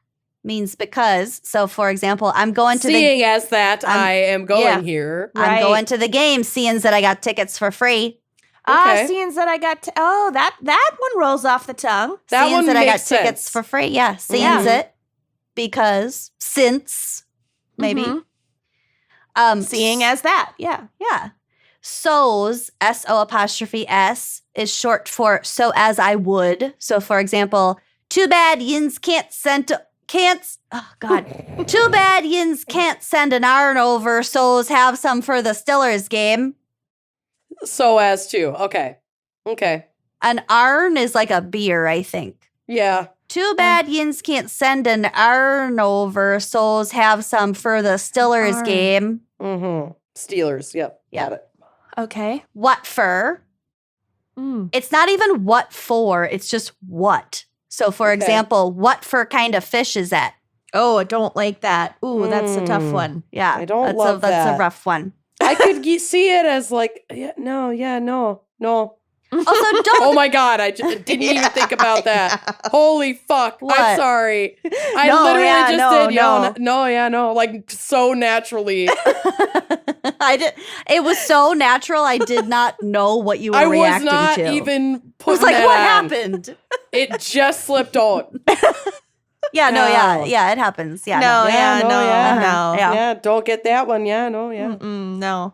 means because. So, for example, I'm going to Seeing as that I am going yeah. here. I'm Right. going to the game, seeing that I got tickets for free. Okay. Seeing that I got that one rolls off the tongue. That seeing one that I got makes tickets sense. for free. Yeah, seeing Yeah. it because since maybe Mhm. Seeing as that. Yeah. yeah. So's SO''S is short for so as I would. So for example, too bad yins can't too bad yins can't send an iron over, so's have some for the Stillers game. So as to. Okay. Okay. An iron is like a beer, I think. Yeah. Too bad yins can't send an iron over, so's have some for the Stillers Arn. game. Mm-hmm. Steelers. Yep. Yeah. Got it. Okay. What for? Mm. It's not even what for, it's just what. So for Okay. example, what for kind of fish is that? Oh, I don't like that. Ooh, that's a tough Mm. one. Yeah. I don't that's love that's that. a rough one. I could see it as like, no. Mm-hmm. Also, don't. Oh my God, I didn't even think about that. Holy fuck. What? I'm sorry. I No, literally yeah, just no, did. no. Like so naturally. I did. It was so natural. I did not know what you were I was reacting not to. even I putting was like, that what on. happened? It just slipped on. Yeah, no, No. yeah, it happens. Yeah, No, no. yeah, no, no, yeah. no. Yeah. Yeah, don't get that one. Yeah, no, yeah. No.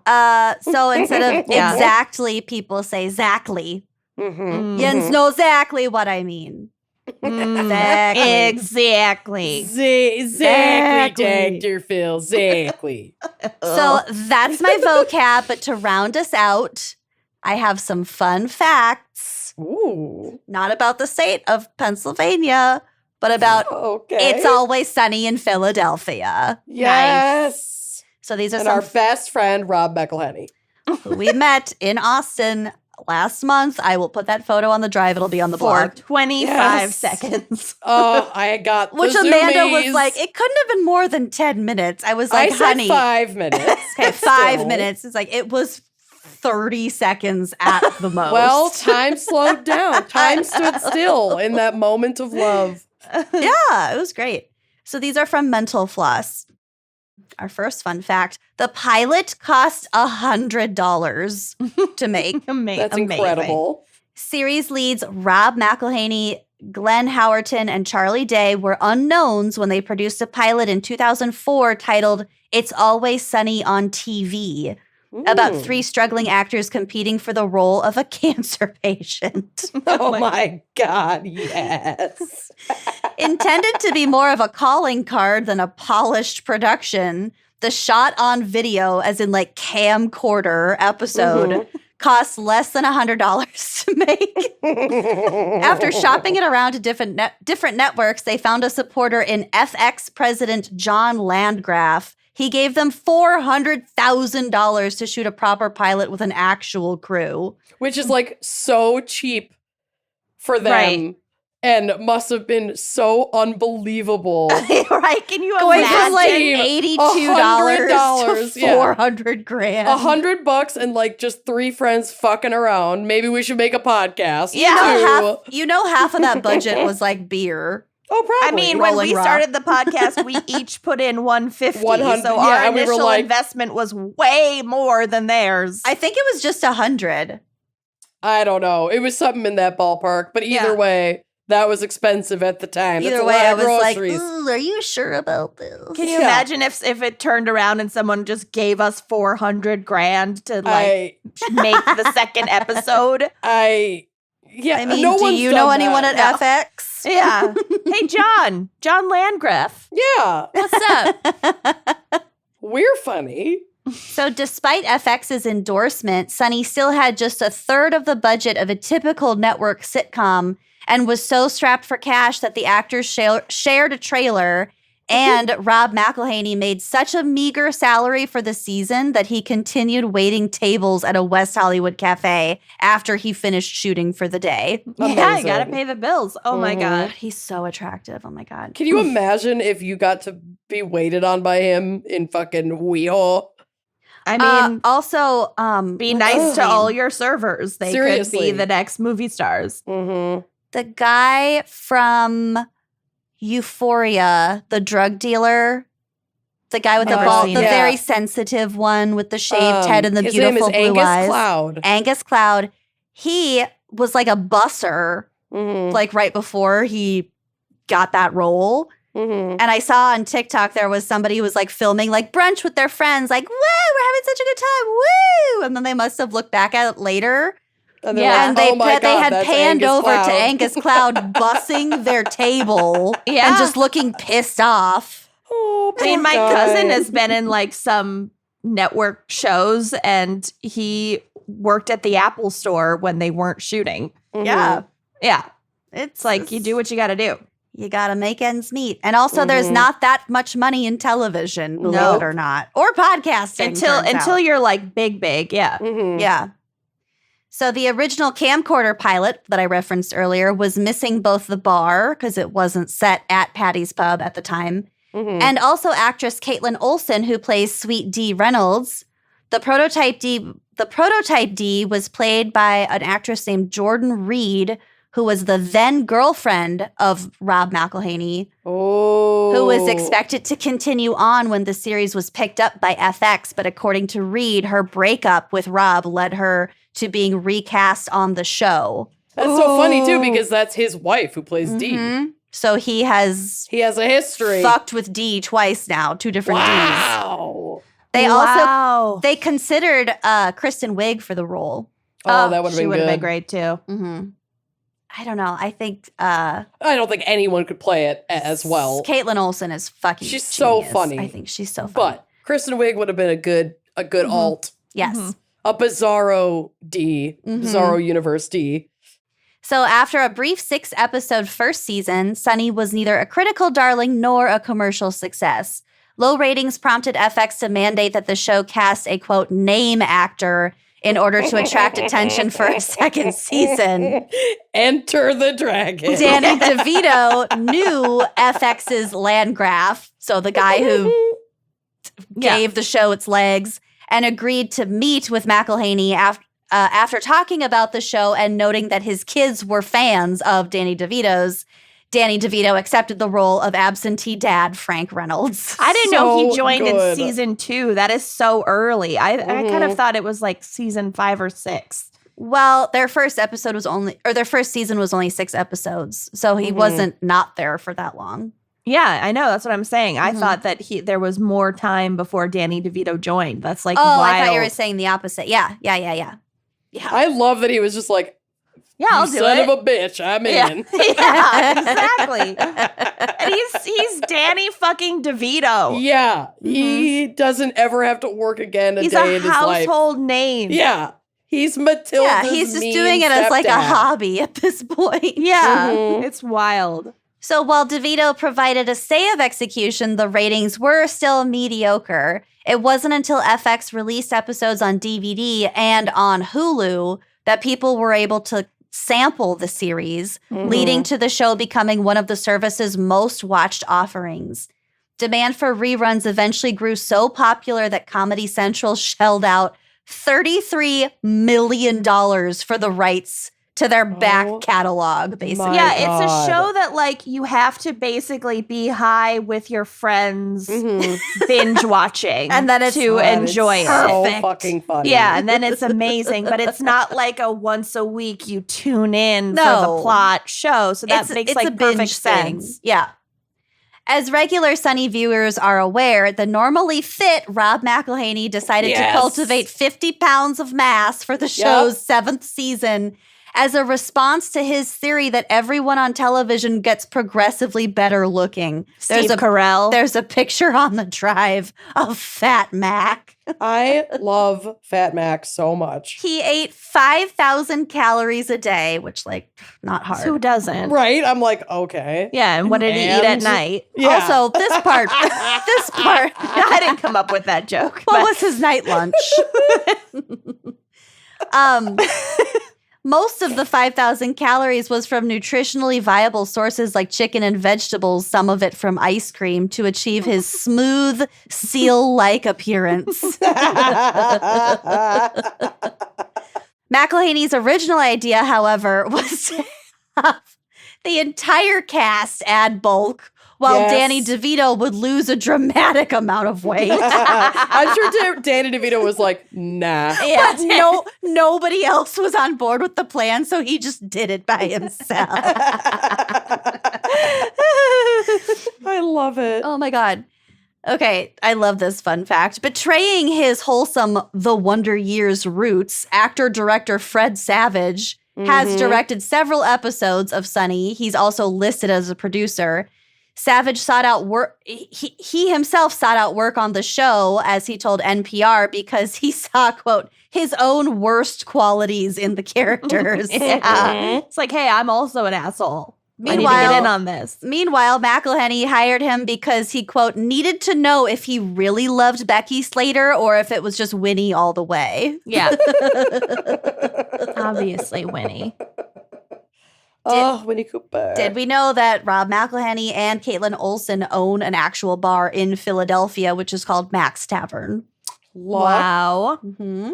So instead of Yeah. exactly, people say exactly. Mm-hmm. Jens know exactly what I mean. Exactly. Exactly. Exactly, Dr. Phil. Exactly. So that's my vocab. But to round us out, I have some fun facts. Ooh. Not about the state of Pennsylvania, but about Okay. It's Always Sunny in Philadelphia. Yes. So these are And some our best friend, Rob McElhenney. who we met in Austin last month. I will put that photo on the drive. It'll be on the For blog. 25 Yes. seconds. Oh, I got Which the Amanda was zoomies. like, it couldn't have been more than 10 minutes. I was like, I said honey. 5 minutes. Okay, but 5 still. minutes. It's like, it was 30 seconds at the most. Well, time slowed down. Time stood still in that moment of love. yeah, it was great. So these are from Mental Floss. Our first fun fact, the pilot cost $100 to make. That's incredible. Series leads Rob McElhenney, Glenn Howerton, and Charlie Day were unknowns when they produced a pilot in 2004 titled It's Always Sunny on TV, about 3 struggling actors competing for the role of a cancer patient. Oh my God, yes. Intended to be more of a calling card than a polished production, the shot on video, as in like camcorder episode, costs less than $100 to make. After shopping it around to different networks, they found a supporter in FX president John Landgraf. He gave them $400,000 to shoot a proper pilot with an actual crew. Which is like so cheap for them. Right. And must have been so unbelievable. Right? Can you Going imagine? from like Imagine $82 to $100, yeah. $400,000. $100 and like just 3 friends fucking around. Maybe we should make a podcast. Yeah. You know, half of that budget was like beer. Oh, probably. I mean, when Rolling we Rock. started the podcast, we each put in 150. 100, so yeah, our and we were initial like- investment was way more than theirs. I think it was just 100. I don't know. It was something in that ballpark. But either Yeah. way, that was expensive at the time. That's Either a way, lot I of was groceries. like, "Ooh, are you sure about this? Can you Yeah. imagine if it turned around and someone just gave us $400,000 to like make the second episode? I I mean, no do one's you done know that. anyone at No. FX? Yeah. Hey, John Landgraf. Yeah, What's up? we're funny. So despite FX's endorsement, Sunny still had just a third of the budget of a typical network sitcom and was so strapped for cash that the actors shared a trailer, and Rob McElhenney made such a meager salary for the season that he continued waiting tables at a West Hollywood cafe after he finished shooting for the day. Yeah, you Amazing. gotta pay the bills. Oh my Mhm. God. He's so attractive. Oh my God. Can you imagine if you got to be waited on by him in fucking WeHo? I mean, Also, be what's nice his to name? all your servers. They could Seriously. be the next movie stars. Mm-hmm. The guy from Euphoria, the drug dealer, the guy with the Never ball, seen the it. very sensitive one with the shaved head and the his beautiful name is blue Angus eyes. Cloud. Angus Cloud. He was like a busser, Mm-hmm. like right before he got that role. Mm-hmm. And I saw on TikTok there was somebody who was like filming like brunch with their friends, like, woo, we're having such a good time, woo. And then they must have looked back at it later. And Yeah, And they, oh my they God, had that's panned Angus over Cloud. to Angus Cloud bussing their table Yeah. and just looking pissed off. Oh, I mean, poor my guy. cousin has been in like some network shows and he worked at the Apple store when they weren't shooting. Mhm. Yeah. Yeah. It's It's like you do what you got to do. You got to make ends meet. And also, there's Mhm. not that much money in television, believe Nope. it or not. Or podcasting. Until turns out. you're like big. Yeah. Mhm. Yeah. So the original camcorder pilot that I referenced earlier was missing both the bar, because it wasn't set at Patty's Pub at the time, Mhm. and also actress Caitlin Olsen, who plays Sweet D. Reynolds. The The prototype D was played by an actress named Jordan Reed, who was the then girlfriend of Rob McElhenney, who was expected to continue on when the series was picked up by FX. But according to Reed, her breakup with Rob led her to being recast on the show. That's so funny, too, because that's his wife who plays D. So he has a history. Fucked with D twice now, 2 different Ds. Wow. They considered Kristen Wiig for the role. Oh, that would have been good. She would have been great, too. Mm-hmm. I don't know. I think I don't think anyone could play it as well. Caitlin Olsen is fucking She's so genius. funny. I think she's so funny. But Kristen Wiig would have been a good alt. Yes. A bizarro D. Bizarro universe D. So after a brief 6-episode first season, Sunny was neither a critical darling nor a commercial success. Low ratings prompted FX to mandate that the show cast a, quote, name actor in order to attract attention for a second season. Enter the dragon. Danny DeVito knew FX's Landgraf, so the guy who gave the show its legs, and agreed to meet with McElhenney after talking about the show and noting that his kids were fans of Danny DeVito's. Danny DeVito accepted the role of absentee dad Frank Reynolds. I didn't know he joined in season 2. That is so early. I kind of thought it was like season 5 or 6. Well, their first season was only 6 episodes, so he wasn't not there for that long. Yeah, I know. That's what I'm saying. I thought that there was more time before Danny DeVito joined. That's like wild. I thought you were saying the opposite. Yeah. I love that he was just like, yeah, I'll do it. Son of a bitch, I'm in. Yeah, exactly. And he's Danny fucking DeVito. Yeah, he doesn't ever have to work again a day in his life. He's a household name. Yeah, he's Matilda's Yeah, he's just doing it as like a hobby at this point. Yeah, it's wild. So while DeVito provided a stay of execution, the ratings were still mediocre. It wasn't until FX released episodes on DVD and on Hulu that people were able to sample the series, leading to the show becoming one of the service's most watched offerings. Demand for reruns eventually grew so popular that Comedy Central shelled out $33 million for the rights to their back catalog, basically. Yeah, it's a show that, like, you have to basically be high with your friends binge watching and then it's to enjoy it. So fucking funny. Yeah, and then it's amazing, but it's not like a once a week you tune in for the plot show, so that makes like perfect sense. Yeah. As regular Sunny viewers are aware, the normally fit Rob McElhenney decided to cultivate 50 pounds of mass for the show's 7th season as a response to his theory that everyone on television gets progressively better looking. Steve Carell. There's a picture on the drive of Fat Mac. I love Fat Mac so much. He ate 5,000 calories a day, which, like, not hard. Who doesn't? Right? I'm like, okay. Yeah, and what did he eat at night? Yeah. Also, this part. I didn't come up with that joke. What was his night lunch? Most of the 5,000 calories was from nutritionally viable sources like chicken and vegetables, some of it from ice cream, to achieve his smooth, seal-like appearance. McElhenney's original idea, however, was to have the entire cast add bulk, while Danny DeVito would lose a dramatic amount of weight. I'm sure Danny DeVito was like, nah. Yeah, but nobody else was on board with the plan, so he just did it by himself. I love it. Oh my God. Okay, I love this fun fact. Betraying his wholesome The Wonder Years roots, actor-director Fred Savage has directed several episodes of Sunny. He's also listed as a producer. Savage sought out work. He himself sought out work on the show, as he told NPR, because he saw, quote, his own worst qualities in the characters. It's like, hey, I'm also an asshole. I need to get in on this. Meanwhile, McElhenney hired him because he, quote, needed to know if he really loved Becky Slater or if it was just Winnie all the way. Yeah. Obviously, Winnie. Winnie Cooper. Did we know that Rob McElhenney and Caitlin Olsen own an actual bar in Philadelphia, which is called Mac's Tavern? Wow. Mm-hmm.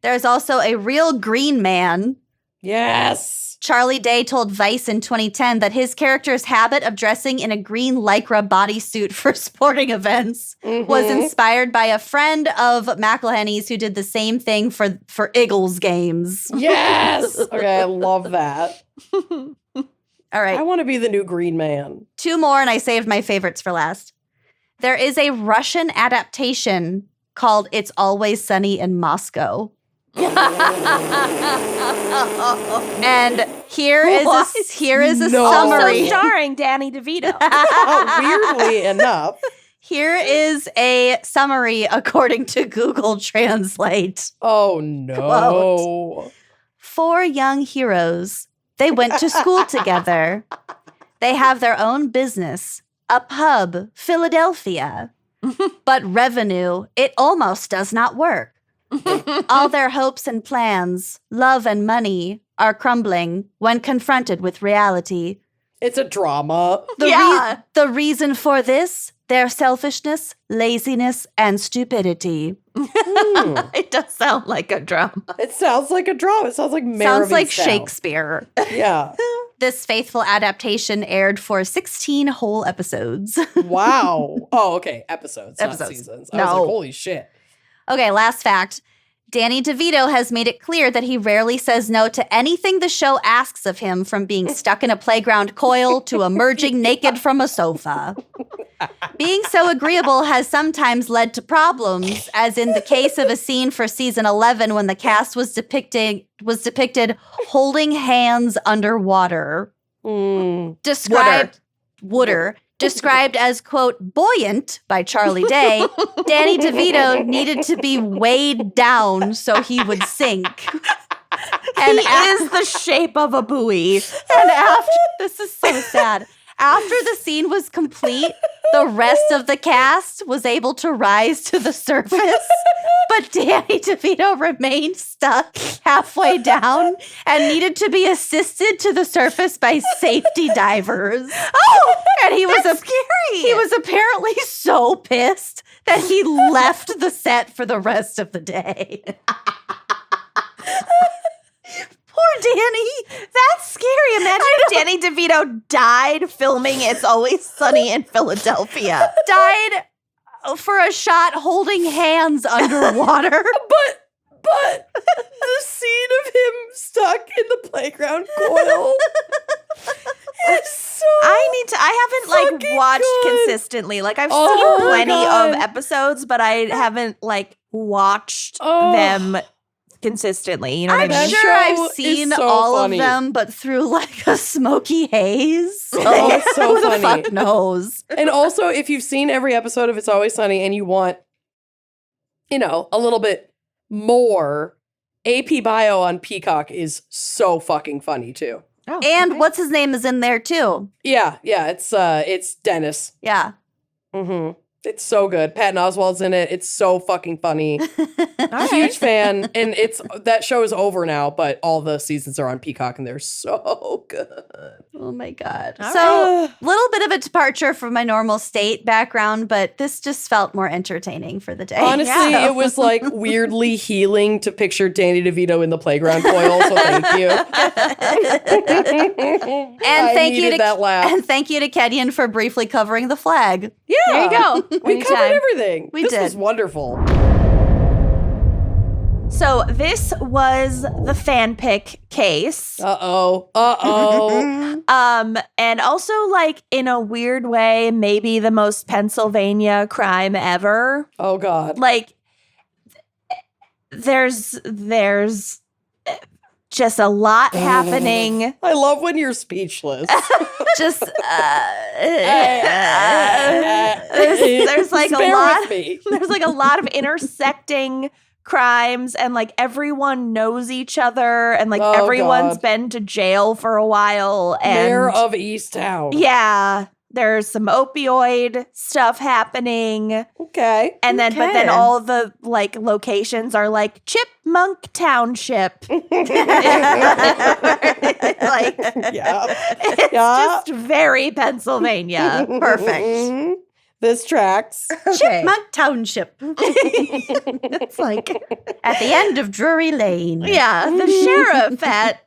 There's also a real green man. Yes. Charlie Day told Vice in 2010 that his character's habit of dressing in a green lycra bodysuit for sporting events was inspired by a friend of McElhenney's who did the same thing for Iggles games. Yes. Okay, I love that. All right. I want to be the new green man. 2 more, and I saved my favorites for last. There is a Russian adaptation called It's Always Sunny in Moscow. And here is a summary. Also starring Danny DeVito. Weirdly enough. Here is a summary according to Google Translate. Oh, no. Quote, 4 young heroes. They went to school together. They have their own business, a pub, Philadelphia. But revenue, it almost does not work. All their hopes and plans, love and money, are crumbling when confronted with reality. It's a drama. The reason for this, their selfishness, laziness, and stupidity. It does sound like a drama. It sounds like a drama. It sounds like Mare Sounds of like Easttown. Shakespeare. Yeah. This faithful adaptation aired for 16 whole episodes. Wow. Oh, okay. Episodes, not Episodes. seasons. I was like, holy shit. Okay, last fact. Danny DeVito has made it clear that he rarely says no to anything the show asks of him, from being stuck in a playground coil to emerging naked from a sofa. Being so agreeable has sometimes led to problems, as in the case of a scene for season 11 when the cast was depicted holding hands underwater. Described as, quote, buoyant by Charlie Day, Danny DeVito needed to be weighed down so he would sink. And is the shape of a buoy. And this is so sad. After the scene was complete, the rest of the cast was able to rise to the surface, but Danny DeVito remained stuck halfway down and needed to be assisted to the surface by safety divers. Oh, and he was scary. He was apparently so pissed that he left the set for the rest of the day. Poor Danny. That's scary. Imagine if Danny DeVito died filming It's Always Sunny in Philadelphia. Died for a shot holding hands underwater. But the scene of him stuck in the playground coil is so I haven't watched good. consistently. Like I've seen plenty God. of episodes, but I haven't watched them consistently. You know what I mean? I'm sure I've seen so all funny. of them, but through a smoky haze. Oh, it's so Who the funny. fuck knows? And also, if you've seen every episode of It's Always Sunny and you want, a little bit more, AP Bio on Peacock is so fucking funny too. Oh, And what's his name is in there too. Yeah, it's Dennis. Yeah. Mm-hmm. It's so good. Patton Oswalt's in it. It's so fucking funny. All Huge right. fan. And that show is over now, but all the seasons are on Peacock and they're so good. Oh my God. All So, little bit of a departure from my normal state background, but this just felt more entertaining for the day. Honestly, Yeah. it was weirdly healing to picture Danny DeVito in the playground coil, so thank you. And thank you to that laugh. And thank you to Kenyon for briefly covering the flag. Yeah. There you go. We covered Anytime. everything. We this did. was wonderful. So this was the fanfic case. Uh-oh. And also in a weird way, maybe the most Pennsylvania crime ever. Oh, God. There's just a lot happening. I love when you're speechless. Just There's Bear with me. there's a lot of intersecting crimes, and everyone knows each other, and Oh, everyone's God. been to jail for a while. And Mayor of Easttown. yeah, there's some opioid stuff happening. Okay. And then, but then Okay. all the locations are Chipmunk Township. Yeah. It's Yeah. just very Pennsylvania. perfect. Mhm. This tracks. Chipmunk Township. It's like, At the end of Drury Lane. yeah, the sheriff at,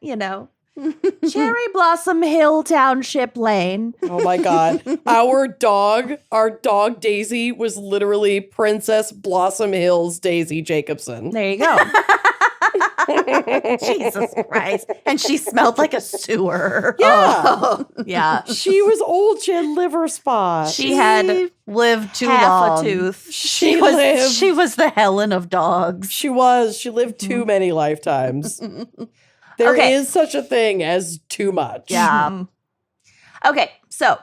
Cherry Blossom Hill Township Lane. Oh my God. Our dog Daisy was literally Princess Blossom Hill's Daisy Jacobson. There you go. Jesus Christ. And she smelled like a sewer. Yeah. Oh, yeah. She was old. She had liver spots. She had lived too half long. a tooth. She lived. She was the Helen of dogs. She was. She lived too many lifetimes. There is Okay. such a thing as too much. Yeah. Okay, so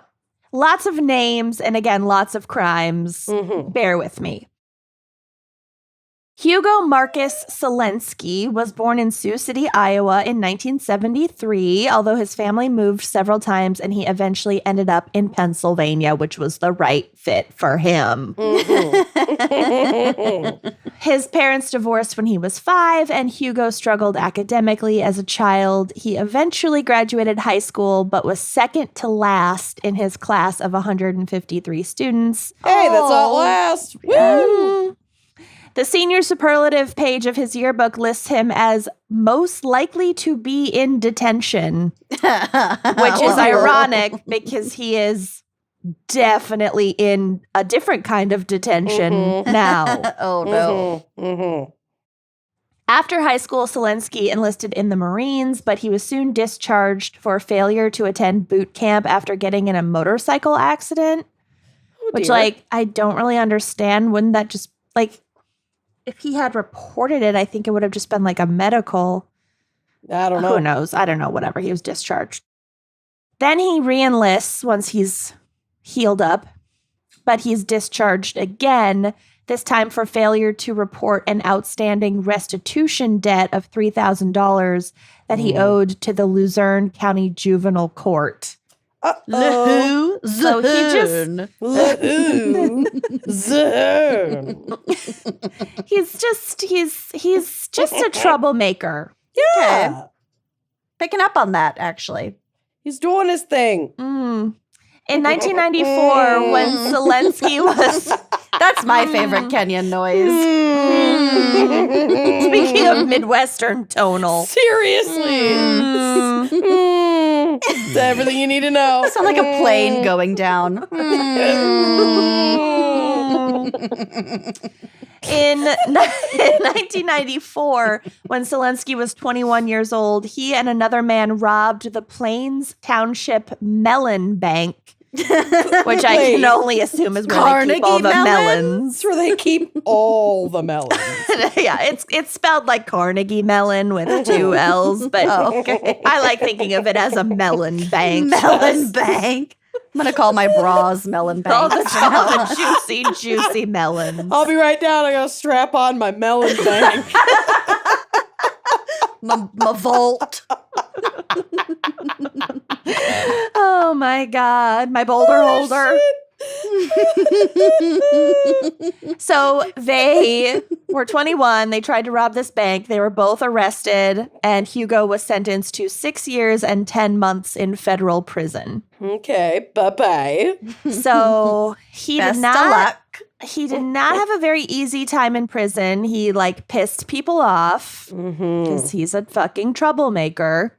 lots of names and again, lots of crimes. Mhm. Bear with me. Hugo Marcus Selenski was born in Sioux City, Iowa in 1973, although his family moved several times and he eventually ended up in Pennsylvania, which was the right fit for him. Mhm. His parents divorced when he was 5, and Hugo struggled academically as a child. He eventually graduated high school, but was second to last in his class of 153 students. Hey, that's not last. Woo! The senior superlative page of his yearbook lists him as most likely to be in detention, which is ironic because he is definitely in a different kind of detention now. Oh, no. Mhm. After high school, Selenski enlisted in the Marines, but he was soon discharged for failure to attend boot camp after getting in a motorcycle accident, which, dear. I don't really understand. Wouldn't that just, if he had reported it, I think it would have just been a medical. I don't know. Who knows? I don't know. Whatever. He was discharged. Then he re-enlists once he's healed up, but he's discharged again, this time for failure to report an outstanding restitution debt of $3,000 that he owed to the Luzerne County Juvenile Court. Uh-oh. So he just- Zone. He's just a troublemaker. Yeah. Picking up on that, actually. He's doing his thing. In 1994, when Selenski was That's my favorite Kenyan noise. speaking of Midwestern tonal, Seriously. It's everything you need to know. Sound like a plane going down. in 1994, when Selenski was 21 years old, he and another man robbed the Plains Township Melon Bank, which I can only assume is where they keep all the melons. That's where they keep all the melons. Yeah, it's spelled like Carnegie Mellon with 2 L's, but I like thinking of it as a melon bank. Melon Bank. I'm going to call my bras Melon All Bank. the juicy melons. I'll be right down. I gotta strap on my melon bank. my vault. Oh my God, my boulder holder. So they were 21. They tried to rob this bank. They were both arrested, and Hugo was sentenced to 6 years and 10 months in federal prison. Okay, bye-bye. So he Best did of not. luck. He did not have a very easy time in prison. He pissed people off because he's a fucking troublemaker.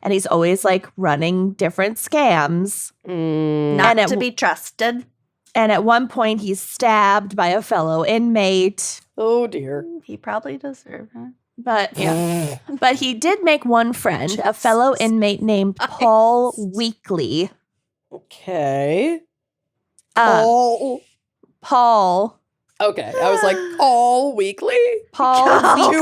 And he's always running different scams. Not And to be trusted. And at one point, he's stabbed by a fellow inmate. Oh dear. He probably deserved it. But but he did make one friend, a fellow inmate named Paul Weekley. Okay. Paul. Okay, I was like, all weekly? Paul Too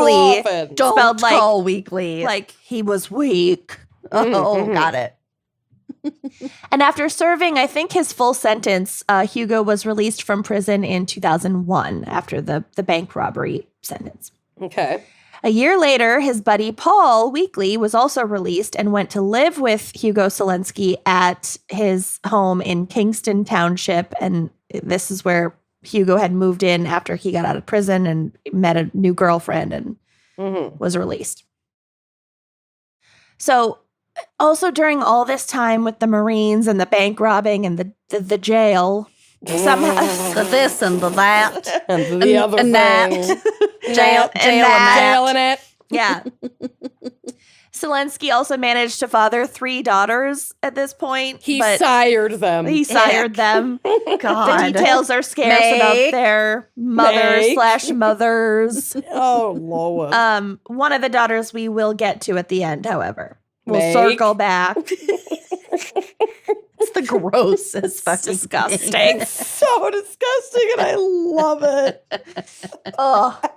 Weekley. often. Don't Spelled call weekly. He was weak. Oh, got it. And after serving, I think, his full sentence, Hugo was released from prison in 2001 after the bank robbery sentence. Okay. A year later, his buddy Paul Weekley was also released and went to live with Hugo Selenski at his home in Kingston Township. And this is where Hugo had moved in after he got out of prison and met a new girlfriend and was released. So also during all this time with the Marines and the bank robbing and the jail, The this and the that. And the other and thing. that. Jail and that. Jail and it. Yeah. Selenski also managed to father 3 daughters at this point. He but sired them. He sired them. God. The details are scarce about their mother/mothers. Oh, Lord. One of the daughters we will get to at the end, however. We'll Meg. circle back. It's the grossest fucking Disgusting. thing. So disgusting, and I love it. Ugh.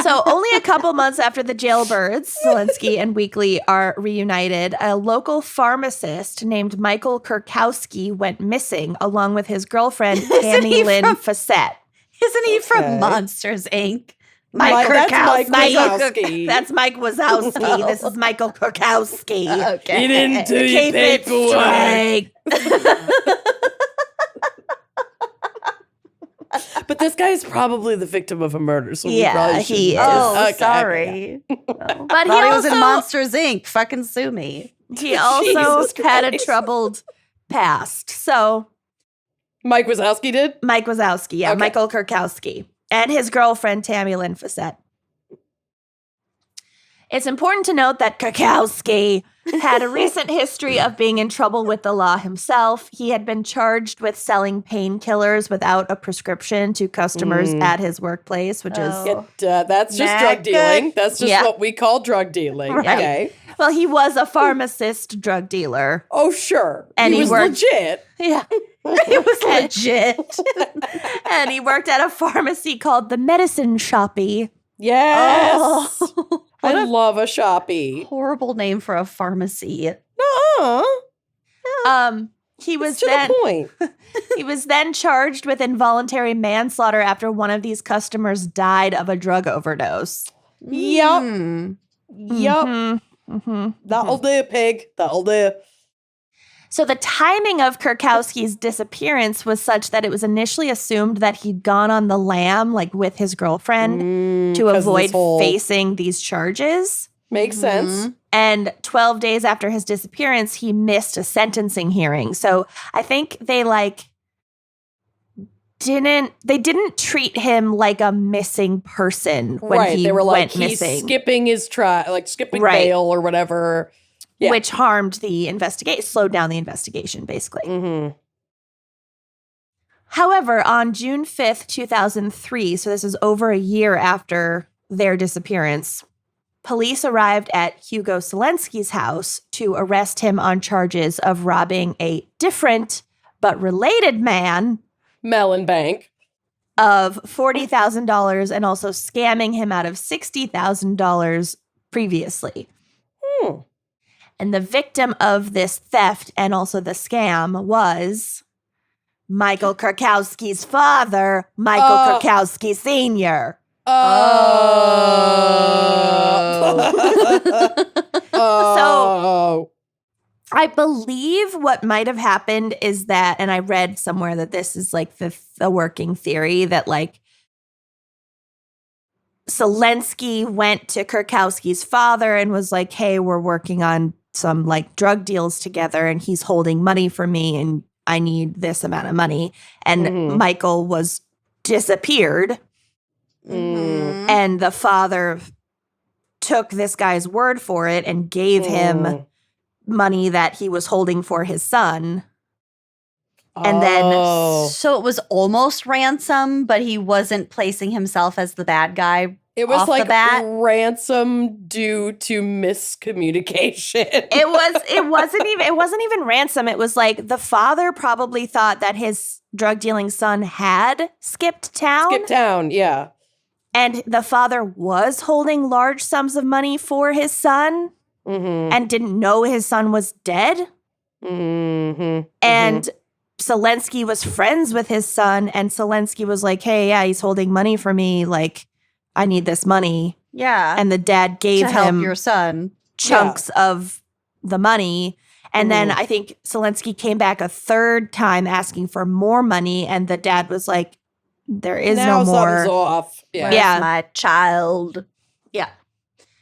So only a couple months after the jailbirds, Selenski and Weekley are reunited. A local pharmacist named Michael Kurkowski went missing along with his girlfriend, Tammy Lynn Fassett. Isn't he Okay. from Monsters, Inc.? That's Mike Wazowski. Wazowski. That's Mike Wazowski. This is Michael Kurkowski. Okay. He didn't do your Keep it paperwork. straight. But this guy is probably the victim of a murder, so Yeah, we probably he shouldn't- is. Oh, Okay, sorry. But Thought he he was in also- Monsters, Inc. Fucking sue me. He also Jesus had a Christ. troubled past. So Mike Wazowski did? Mike Wazowski, Okay. Michael Kurkowski, and his girlfriend, Tammy Lynn Fassett. It's important to note that Kurkowski had a recent history of being in trouble with the law himself. He had been charged with selling painkillers without a prescription to customers at his workplace, which is, Oh. That's just Not drug dealing. good. That's just Yeah. what we call drug dealing. Right. Okay. well, he was a pharmacist drug dealer. Oh, sure. And he was worked- legit. Yeah. It was legit. And he worked at a pharmacy called the Medicine Shoppy. Yes. Oh. I love a shoppy. Horrible name for a pharmacy. He was To then the point. he was then charged with involuntary manslaughter after one of these customers died of a drug overdose. Yup. Mm. Yup. That'll do, pig. That'll do. So the timing of Kurkowski's disappearance was such that it was initially assumed that he'd gone on the lam, like with his girlfriend, to 'cause of avoid this whole- facing these charges. Makes sense. And 12 days after his disappearance, he missed a sentencing hearing. So I think they didn't treat him like a missing person when Right. he They were like, went he's missing. skipping his trial, like skipping Right. bail or whatever. Yeah. Which harmed the investigation, slowed down the investigation, basically. Mm-hmm. However, on June 5th, 2003, so this is over a year after their disappearance, police arrived at Hugo Selenski's house to arrest him on charges of robbing a different but related man Melon Bank. of $40,000 and also scamming him out of $60,000 previously. Hmm. And the victim of this theft and also the scam was Michael Kurkowski's father, Michael Kurkowski Sr. Oh. I believe what might have happened is that, and I read somewhere that this is like the working theory that like Selenski went to Kurkowski's father and was like, hey, we're working on some like drug deals together and he's holding money for me and I need this amount of money. And Michael was disappeared and the father took this guy's word for it and gave him money that he was holding for his son. And then So it was almost ransom, but he wasn't placing himself as the bad guy. It was off like the bat? ransom due to miscommunication. it wasn't even ransom. It was like the father probably thought that his drug dealing son had skipped town. Skip town, yeah. And the father was holding large sums of money for his son and didn't know his son was dead. And Selenski was friends with his son, and Selenski was like, hey, yeah, he's holding money for me. Like, I need this money. Yeah. And the dad gave to help him your son. chunks of the money. And then I think Selenski came back a third time asking for more money, and the dad was like, there is Now no something's more. off. Yeah. Where's Yeah. my child? Yeah.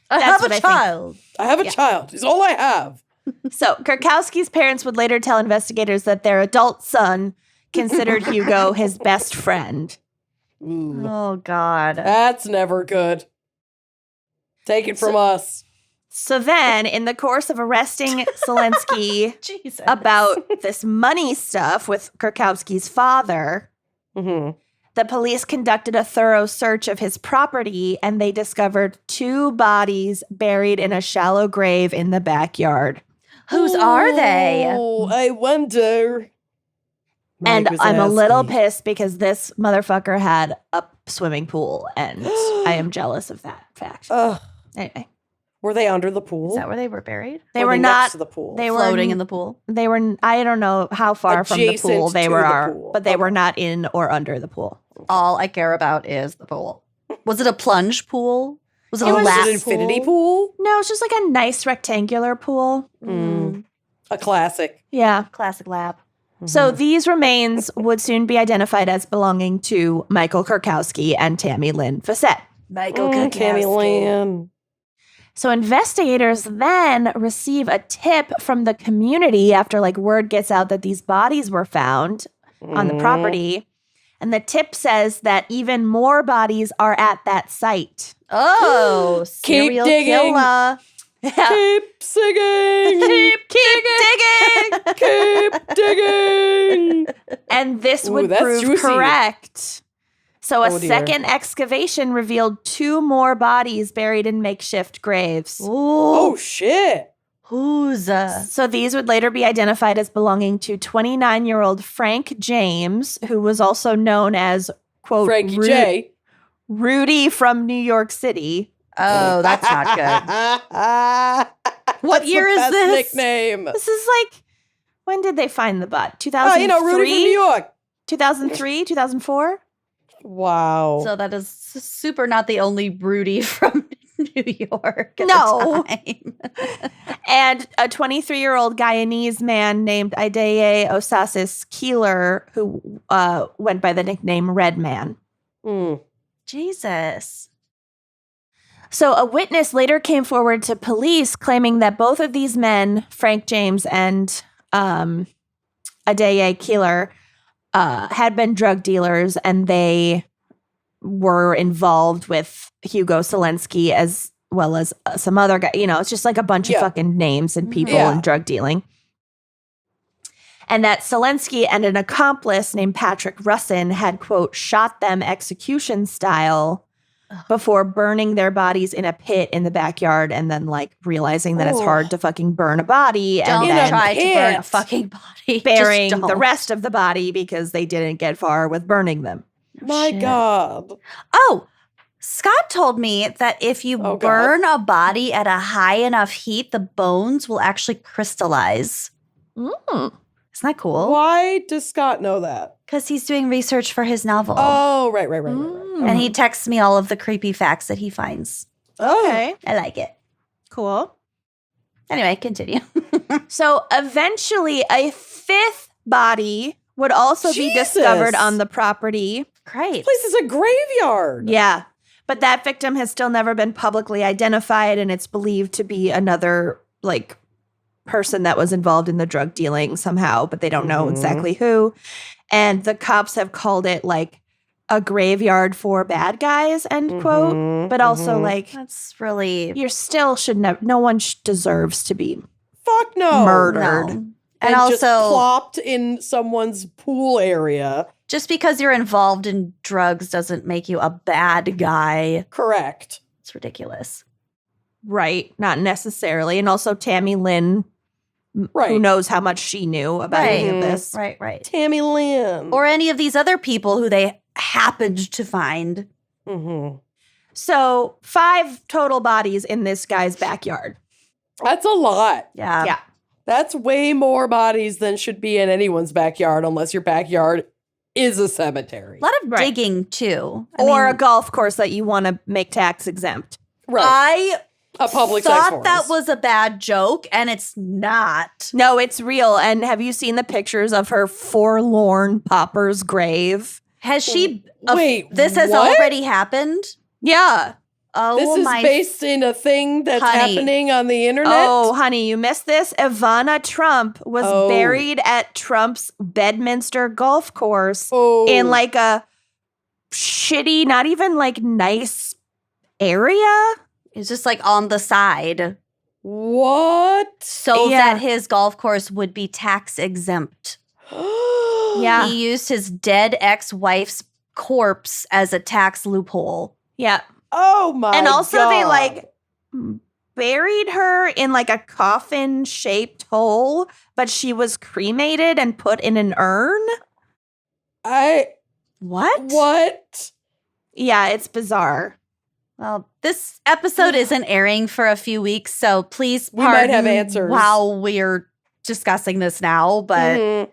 I That's have what a I think. child. I have a child. He's all I have. So Kurkowski's parents would later tell investigators that their adult son considered Hugo his best friend. Ooh, Oh, God. that's never good. Take it from us. So then, in the course of arresting Selenski Jesus. about this money stuff with Kurkowski's father, Mm-hmm. the police conducted a thorough search of his property and they discovered 2 bodies buried in a shallow grave in the backyard. Whose are they? Oh, I wonder. And Mike I'm a little Wazowski. pissed because this motherfucker had a swimming pool and I am jealous of that fact. Ugh. Anyway, Were they under the pool? Is that where they were buried? they Or were next not to the pool. they were Floating in the pool? They were, I don't know how far from the Adjacent pool they to were, the pool. but they Okay. were not in or under the pool. All I care about is the pool. Was it a plunge pool? Was it It a was lap an infinity pool? No, it's just like a nice rectangular pool. Mm. A classic. Yeah. Classic lap. So these remains would soon be identified as belonging to Michael Kurkowski and Tammy Lynn Fassett. Michael Tammy Lynn. So investigators then receive a tip from the community after like word gets out that these bodies were found on the property. And the tip says that even more bodies are at that site. Oh, Keep serial digging. killer. Keep singing. Keep digging. Keep digging. And this Ooh, would that's prove juicy. correct. So a Oh, dear. second excavation revealed 2 more bodies buried in makeshift graves. Oh, shit. Who's So these would later be identified as belonging to 29-year-old Frank James, who was also known as, quote, Frankie J. Rudy from New York City. Oh, that's not good. What year is Best this? nickname. This is like, when did they find the butt? Oh, 2003? Rudy from New York. 2003? 2004? Wow. So that is super not the only Rudy from New York at No. the time. And a 23-year-old Guyanese man named Ideye Osasis Keeler, who went by the nickname Red Man. Mm. Jesus. So a witness later came forward to police claiming that both of these men, Frank James and Ideye Keeler, had been drug dealers and they were involved with Hugo Selenski as well as some other guy. You know, it's just like a bunch of Yeah. fucking names and people Yeah. and drug dealing. And that Selenski and an accomplice named Patrick Russin had, quote, shot them execution style before burning their bodies in a pit in the backyard and then like realizing that it's Oh. hard to fucking burn a body and Don't In a then try to burn a pit. fucking body. Just burying the don't. rest of the body because they didn't get far with burning them. My Shit. God. Oh, Scott told me that if you Oh, God. burn a body at a high enough heat, the bones will actually crystallize. Isn't that cool? Why does Scott know that? Because he's doing research for his novel. Oh, right. And he texts me all of the creepy facts that he finds. Oh. Okay, I like it. cool. Anyway, continue. So eventually a 5th body would also be Jesus. discovered on the property. Great. This place is a graveyard. Yeah. But that victim has still never been publicly identified, and it's believed to be another like person that was involved in the drug dealing somehow, but they don't know exactly who. And the cops have called it like a graveyard for bad guys, end quote. But also like That's really you're still should never. No one deserves to be Fuck no. murdered. no. And And just also, plopped in someone's pool area. just because you're involved in drugs doesn't make you a bad guy. Correct. It's ridiculous. Right, not necessarily. And also Tammy Lynn, Right. who knows how much she knew about any of Right. this. Right, right. Tammy Lynn. Or any of these other people who they happened to find. Mhm. So 5 total bodies in this guy's backyard. That's a lot. Yeah. Yeah. That's way more bodies than should be in anyone's backyard unless your backyard is a cemetery. A lot of Right. digging too. Or a mean, golf course that you want to make tax exempt. Right. I A public sex thought forest. that was a bad joke, and it's not. No, it's real. And have you seen the pictures of her forlorn pauper's grave? Has she? Wait, this has what? already happened. Yeah. Oh, This is based in a thing that's happening on the internet? Oh, honey, you missed this. Ivana Trump was buried at Trump's Bedminster golf course in like a shitty, not even like nice area. It's just like on the side. What? So that his golf course would be tax exempt. Yeah. He used his dead ex-wife's corpse as a tax loophole. Yeah. Oh my god. And also they like buried her in like a coffin-shaped hole, but she was cremated and put in an urn. What? Yeah, it's bizarre. Well, this episode isn't airing for a few weeks, so please we might have pardon answers while we're discussing this now, but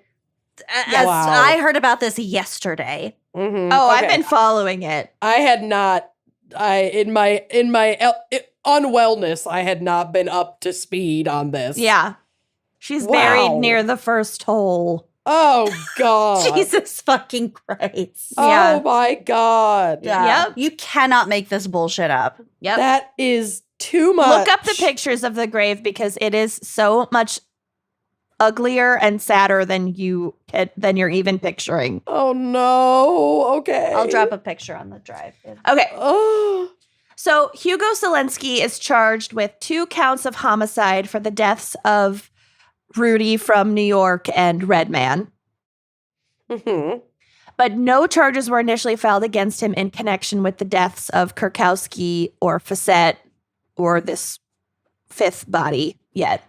I heard about this yesterday. Mm-hmm. Oh, I've been following it. I had not. In my unwellness, I had not been up to speed on this. Yeah. She's buried near the first hole. Oh, God. Jesus fucking Christ. Oh, my God. Yep. You cannot make this bullshit up. Yep. That is too much. Look up the pictures of the grave because it is so much uglier and sadder than you're even picturing. Oh, no. Okay. I'll drop a picture on the drive. Okay. Oh. So Hugo Selenski is charged with 2 counts of homicide for the deaths of Rudy from New York and Redman. Mm-hmm. But no charges were initially filed against him in connection with the deaths of Kurkowski or Facette or this 5th body yet.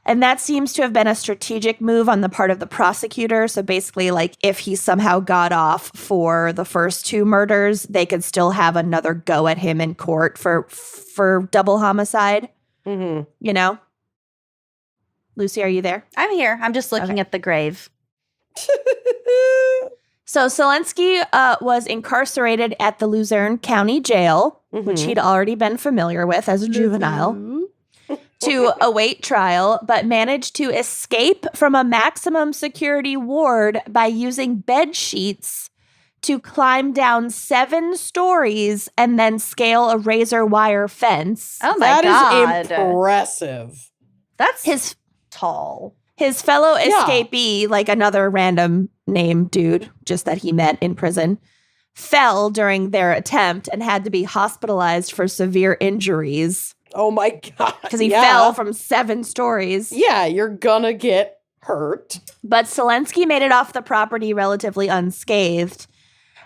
And that seems to have been a strategic move on the part of the prosecutor. So basically, like, if he somehow got off for the first 2 murders, they could still have another go at him in court for double homicide. Mm-hmm. You know? Lucy, are you there? I'm here. I'm just looking at the grave. So Selenski was incarcerated at the Luzerne County Jail, which he'd already been familiar with as a juvenile, to await trial, but managed to escape from a maximum security ward by using bed sheets to climb down 7 stories and then scale a razor wire fence. Oh my God. That is impressive. That's his tall. His fellow escapee, like another random name dude, just that he met in prison, fell during their attempt and had to be hospitalized for severe injuries. Oh my God. Because he fell from 7 stories. Yeah, you're gonna get hurt. But Selenski made it off the property relatively unscathed.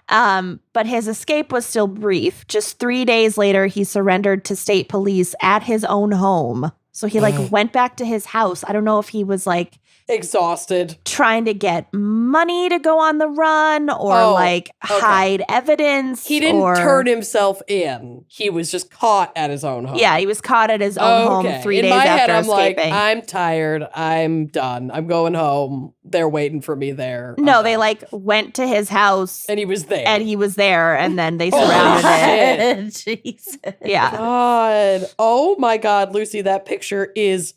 But his escape was still brief. Just 3 days later, he surrendered to state police at his own home. So he went back to his house. I don't know if he was like exhausted, trying to get money to go on the run or hide evidence. He didn't turn himself in. He was just caught at his own home. Yeah, he was caught at his own home 3 days after escaping. In my head, I'm like, I'm tired. I'm done. I'm going home. They're waiting for me there. No, they went to his house. And he was there. And then they surrounded it. Jesus. Yeah. God. Oh my God, Lucy, that picture is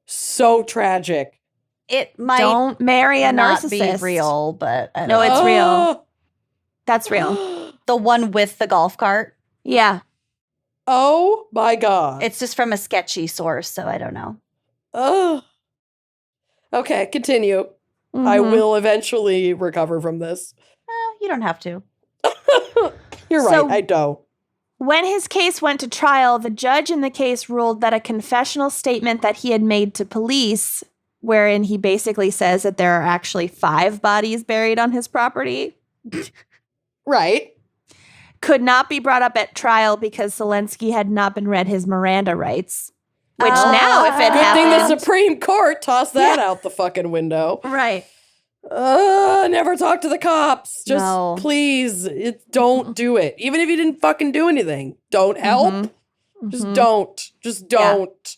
so tragic. It might don't marry a not narcissist. Be real, but I don't no, know. It's real. That's real. The one with the golf cart. Yeah. Oh my God. It's just from a sketchy source, so I don't know. Oh. Okay, continue. Mm-hmm. I will eventually recover from this. You don't have to. You're right. I don't. When his case went to trial, the judge in the case ruled that a confessional statement that he had made to police, wherein he basically says that there are actually 5 bodies buried on his property. Right. Could not be brought up at trial because Selenski had not been read his Miranda rights. Which now, if it good happened... thing the Supreme Court tossed that out the fucking window. Right. Never talk to the cops. Just please, don't do it. Even if you didn't fucking do anything. Don't help. Mm-hmm. Just don't. Just don't.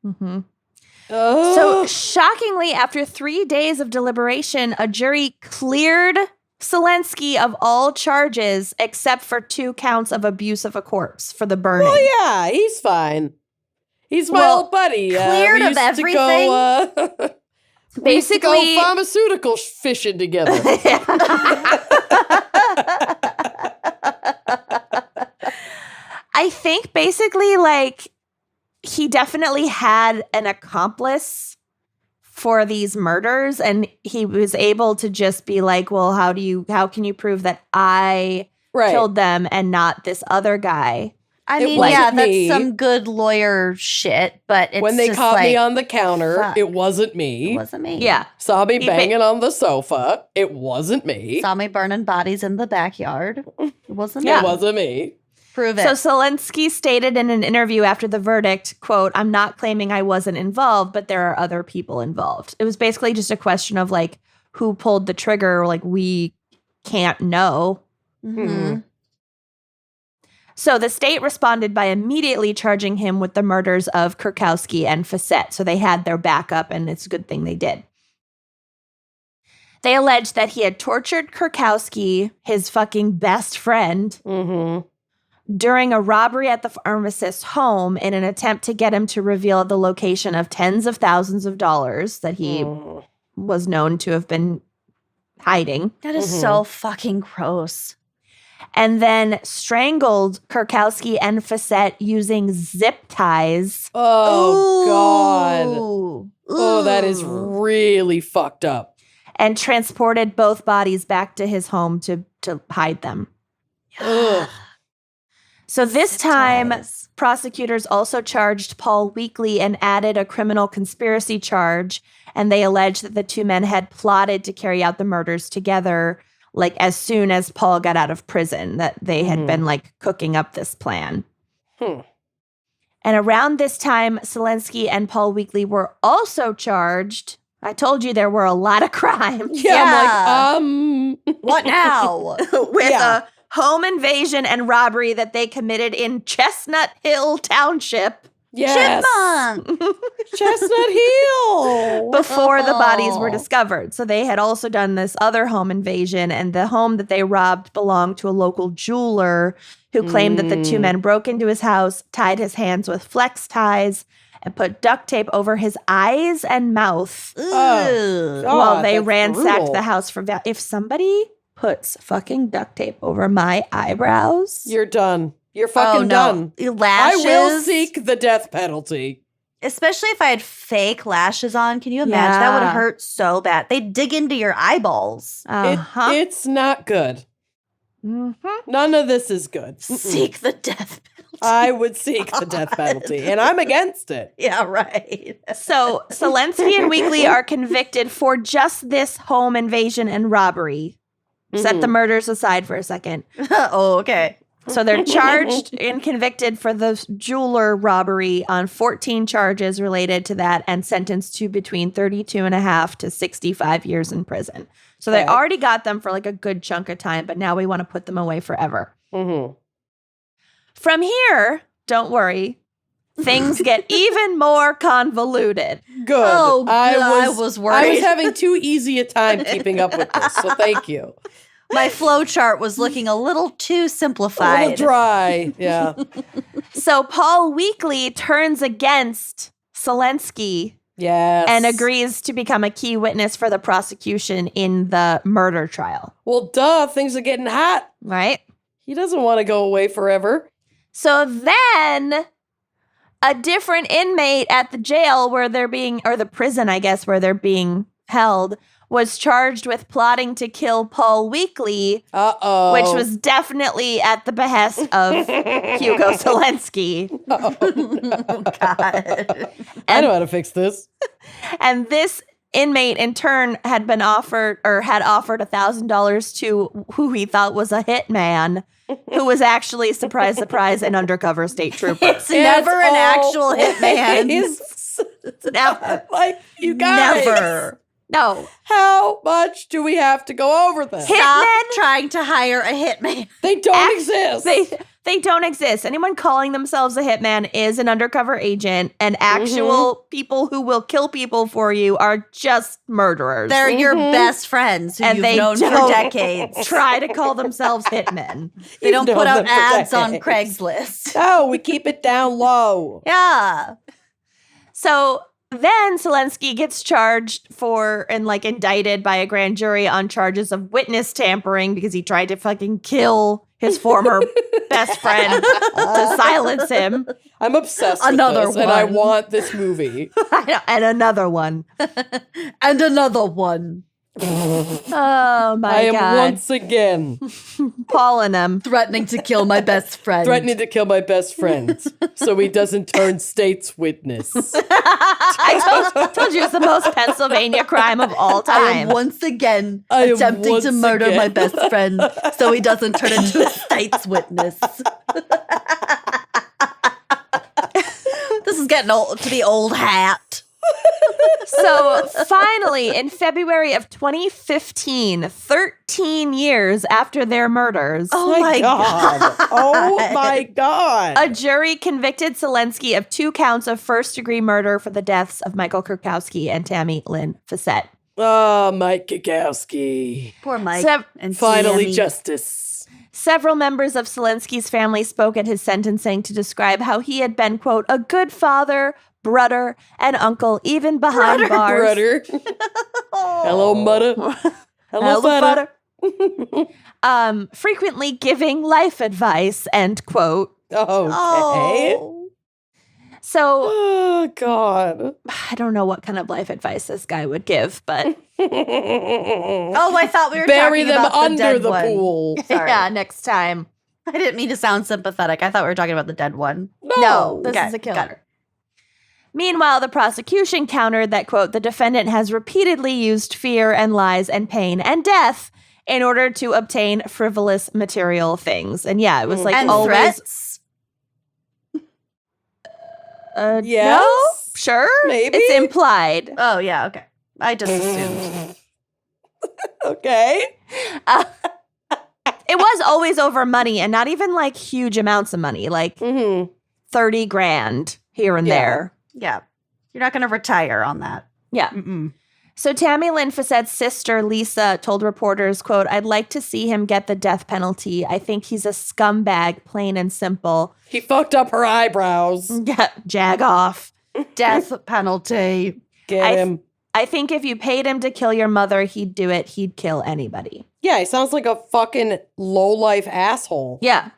Yeah. Mm-hmm. So, shockingly, after 3 days of deliberation, a jury cleared Selenski of all charges except for 2 counts of abuse of a corpse for the burning. Oh, yeah, he's fine. He's my old buddy. Cleared of everything? We used to go pharmaceutical fishing together. I I think basically, like, he definitely had an accomplice for these murders, and he was able to just be like, well, how can you prove that I killed them and not this other guy? I It mean, wasn't yeah, me. that's some good lawyer shit, but it's When they just caught me like, on the counter, fuck. it wasn't me. It wasn't me. Yeah. Saw me He banging on the sofa. It wasn't me. Saw me burning bodies in the backyard. It wasn't me. It wasn't me. Prove it. So Selenski stated in an interview after the verdict, quote, "I'm not claiming I wasn't involved, but there are other people involved." It was basically just a question of like who pulled the trigger. Like, we can't know. Mhm. So the state responded by immediately charging him with the murders of Kurkowski and Facette. So they had their backup, and it's a good thing they did. They alleged that he had tortured Kurkowski, his fucking best friend, during a robbery at the pharmacist's home in an attempt to get him to reveal the location of tens of thousands of dollars that he was known to have been hiding. That is so fucking gross. And then strangled Kurkowski and Facette using zip ties. Oh, God. Ooh. Oh, that is Ooh. really fucked up. And transported both bodies back to his home to hide them. Ugh. So this Zip time, ties. prosecutors also charged Paul Weekley and added a criminal conspiracy charge. And they alleged that the two men had plotted to carry out the murders together, like as soon as Paul got out of prison, that they had been like cooking up this plan. And around this time, Selenski and Paul Weekley were also charged. I told you there were a lot of crimes. Yeah, I'm like, What now? With a home invasion and robbery that they committed in Chestnut Hill Township yes. Chipmunk. Chestnut Hill. before the bodies were discovered. So they had also done this other home invasion, and the home that they robbed belonged to a local jeweler who claimed that the two men broke into his house, tied his hands with flex ties, and put duct tape over his eyes and mouth Ooh. while they that's ransacked brutal. the house for If somebody puts fucking duct tape over my eyebrows, You're done. You're fucking done. Lashes. I will seek the death penalty. Especially if I had fake lashes on. Can you imagine? That would Yeah. hurt so bad. They dig into your eyeballs. It's not good. None of this is good. Seek the death penalty. I would seek the death penalty, and I'm against it. Yeah, right. So Selenski and Weekley are convicted for just this home invasion and robbery. Set the murders aside for a second. Oh, okay. So they're charged and convicted for the jeweler robbery on 14 charges related to that and sentenced to between 32 and a half to 65 years in prison. So they Okay. already got them for like a good chunk of time, but now we want to put them away forever. From here, don't worry, things get even more convoluted. Good. Oh, I good. was I was I worried. was having too easy a time keeping up with this, so thank you. My flow chart was looking a little too A little simplified. dry. Yeah. So Paul Weekley turns against Selenski Yes. and agrees to become a key witness for the prosecution in the murder trial, Well, duh. Things are getting hot. right? He doesn't want to go away forever. So then a different inmate at the jail where they're being, or the prison, I guess, where they're being held, was charged with plotting to kill Paul Weekley, Uh-oh. which was definitely at the behest of Hugo Selenski. God. I know how to fix this. And this inmate, in turn, had offered $1,000 to who he thought was a hitman, who was actually, surprise, surprise, an undercover state trooper. It's never an actual always hitman. Never. Like, you guys. Never. No. How much do we have to go over this? Stop trying to hire a hitman. They don't exist. They don't exist. Anyone calling themselves a hitman is an undercover agent, and actual people who will kill people for you are just murderers. They're your best friends who And you've they known for don't decades. try to call themselves hitmen. They don't You've put known out them for ads on decades. Craigslist. No, we keep it down low. Yeah. So then Selenski gets charged for and indicted by a grand jury on charges of witness tampering because he tried to fucking kill his former best friend to silence him. I'm obsessed with Another this, and I one. want this movie. And another one. And another one. Oh my I am God. once again Calling him. Threatening to kill my best friend. threatening to kill my best friend so he doesn't turn state's witness. I told you it's the most Pennsylvania crime of all I am time. once again I am attempting to once murder again. my best friend so he doesn't turn into a state's witness. This is getting old to the old hat. So finally, in February of 2015, 13 years after their murders, Oh my God. Oh my God. a jury convicted Selenski of 2 counts of first-degree murder for the deaths of Michael Kurkowski and Tammy Lynn Fassett. Oh, Mike Kikowski. Poor Mike. Sev- and Finally, Tammy. justice. Several members of Selenski's family spoke at his sentencing to describe how he had been, quote, a good father, brother, and uncle, even behind bars. Brother. Hello, mother. Hello, Hello, father. frequently giving life advice, end quote. Okay. Oh. So Oh, God. I don't know what kind of life advice this guy would give, but Oh, I thought we were Bury talking them about under dead the one. pool. Sorry. yeah, next time. I didn't mean to sound sympathetic. I thought we were talking about the dead one. No, this Okay, is a got killer. Meanwhile, the prosecution countered that, quote, the defendant has repeatedly used fear and lies and pain and death in order to obtain frivolous material things. And yeah, it was like And always. threats? Yes? No? Sure? Maybe? It's implied. Oh, yeah, okay. I just assumed. Okay. It was always over money and not even like huge amounts of money, like Mm-hmm. 30 grand here and Yeah. there. Yeah. You're not going to retire on that. Yeah. Mm-mm. So Tammy Lynn Fassett's sister, Lisa, told reporters, quote, I'd like to see him get the death penalty. I think he's a scumbag, plain and simple. He fucked up her eyebrows. Yeah, jag off. Death penalty. Get him. I think if you paid him to kill your mother, he'd do it. He'd kill anybody. Yeah, he sounds like a fucking low-life asshole. Yeah.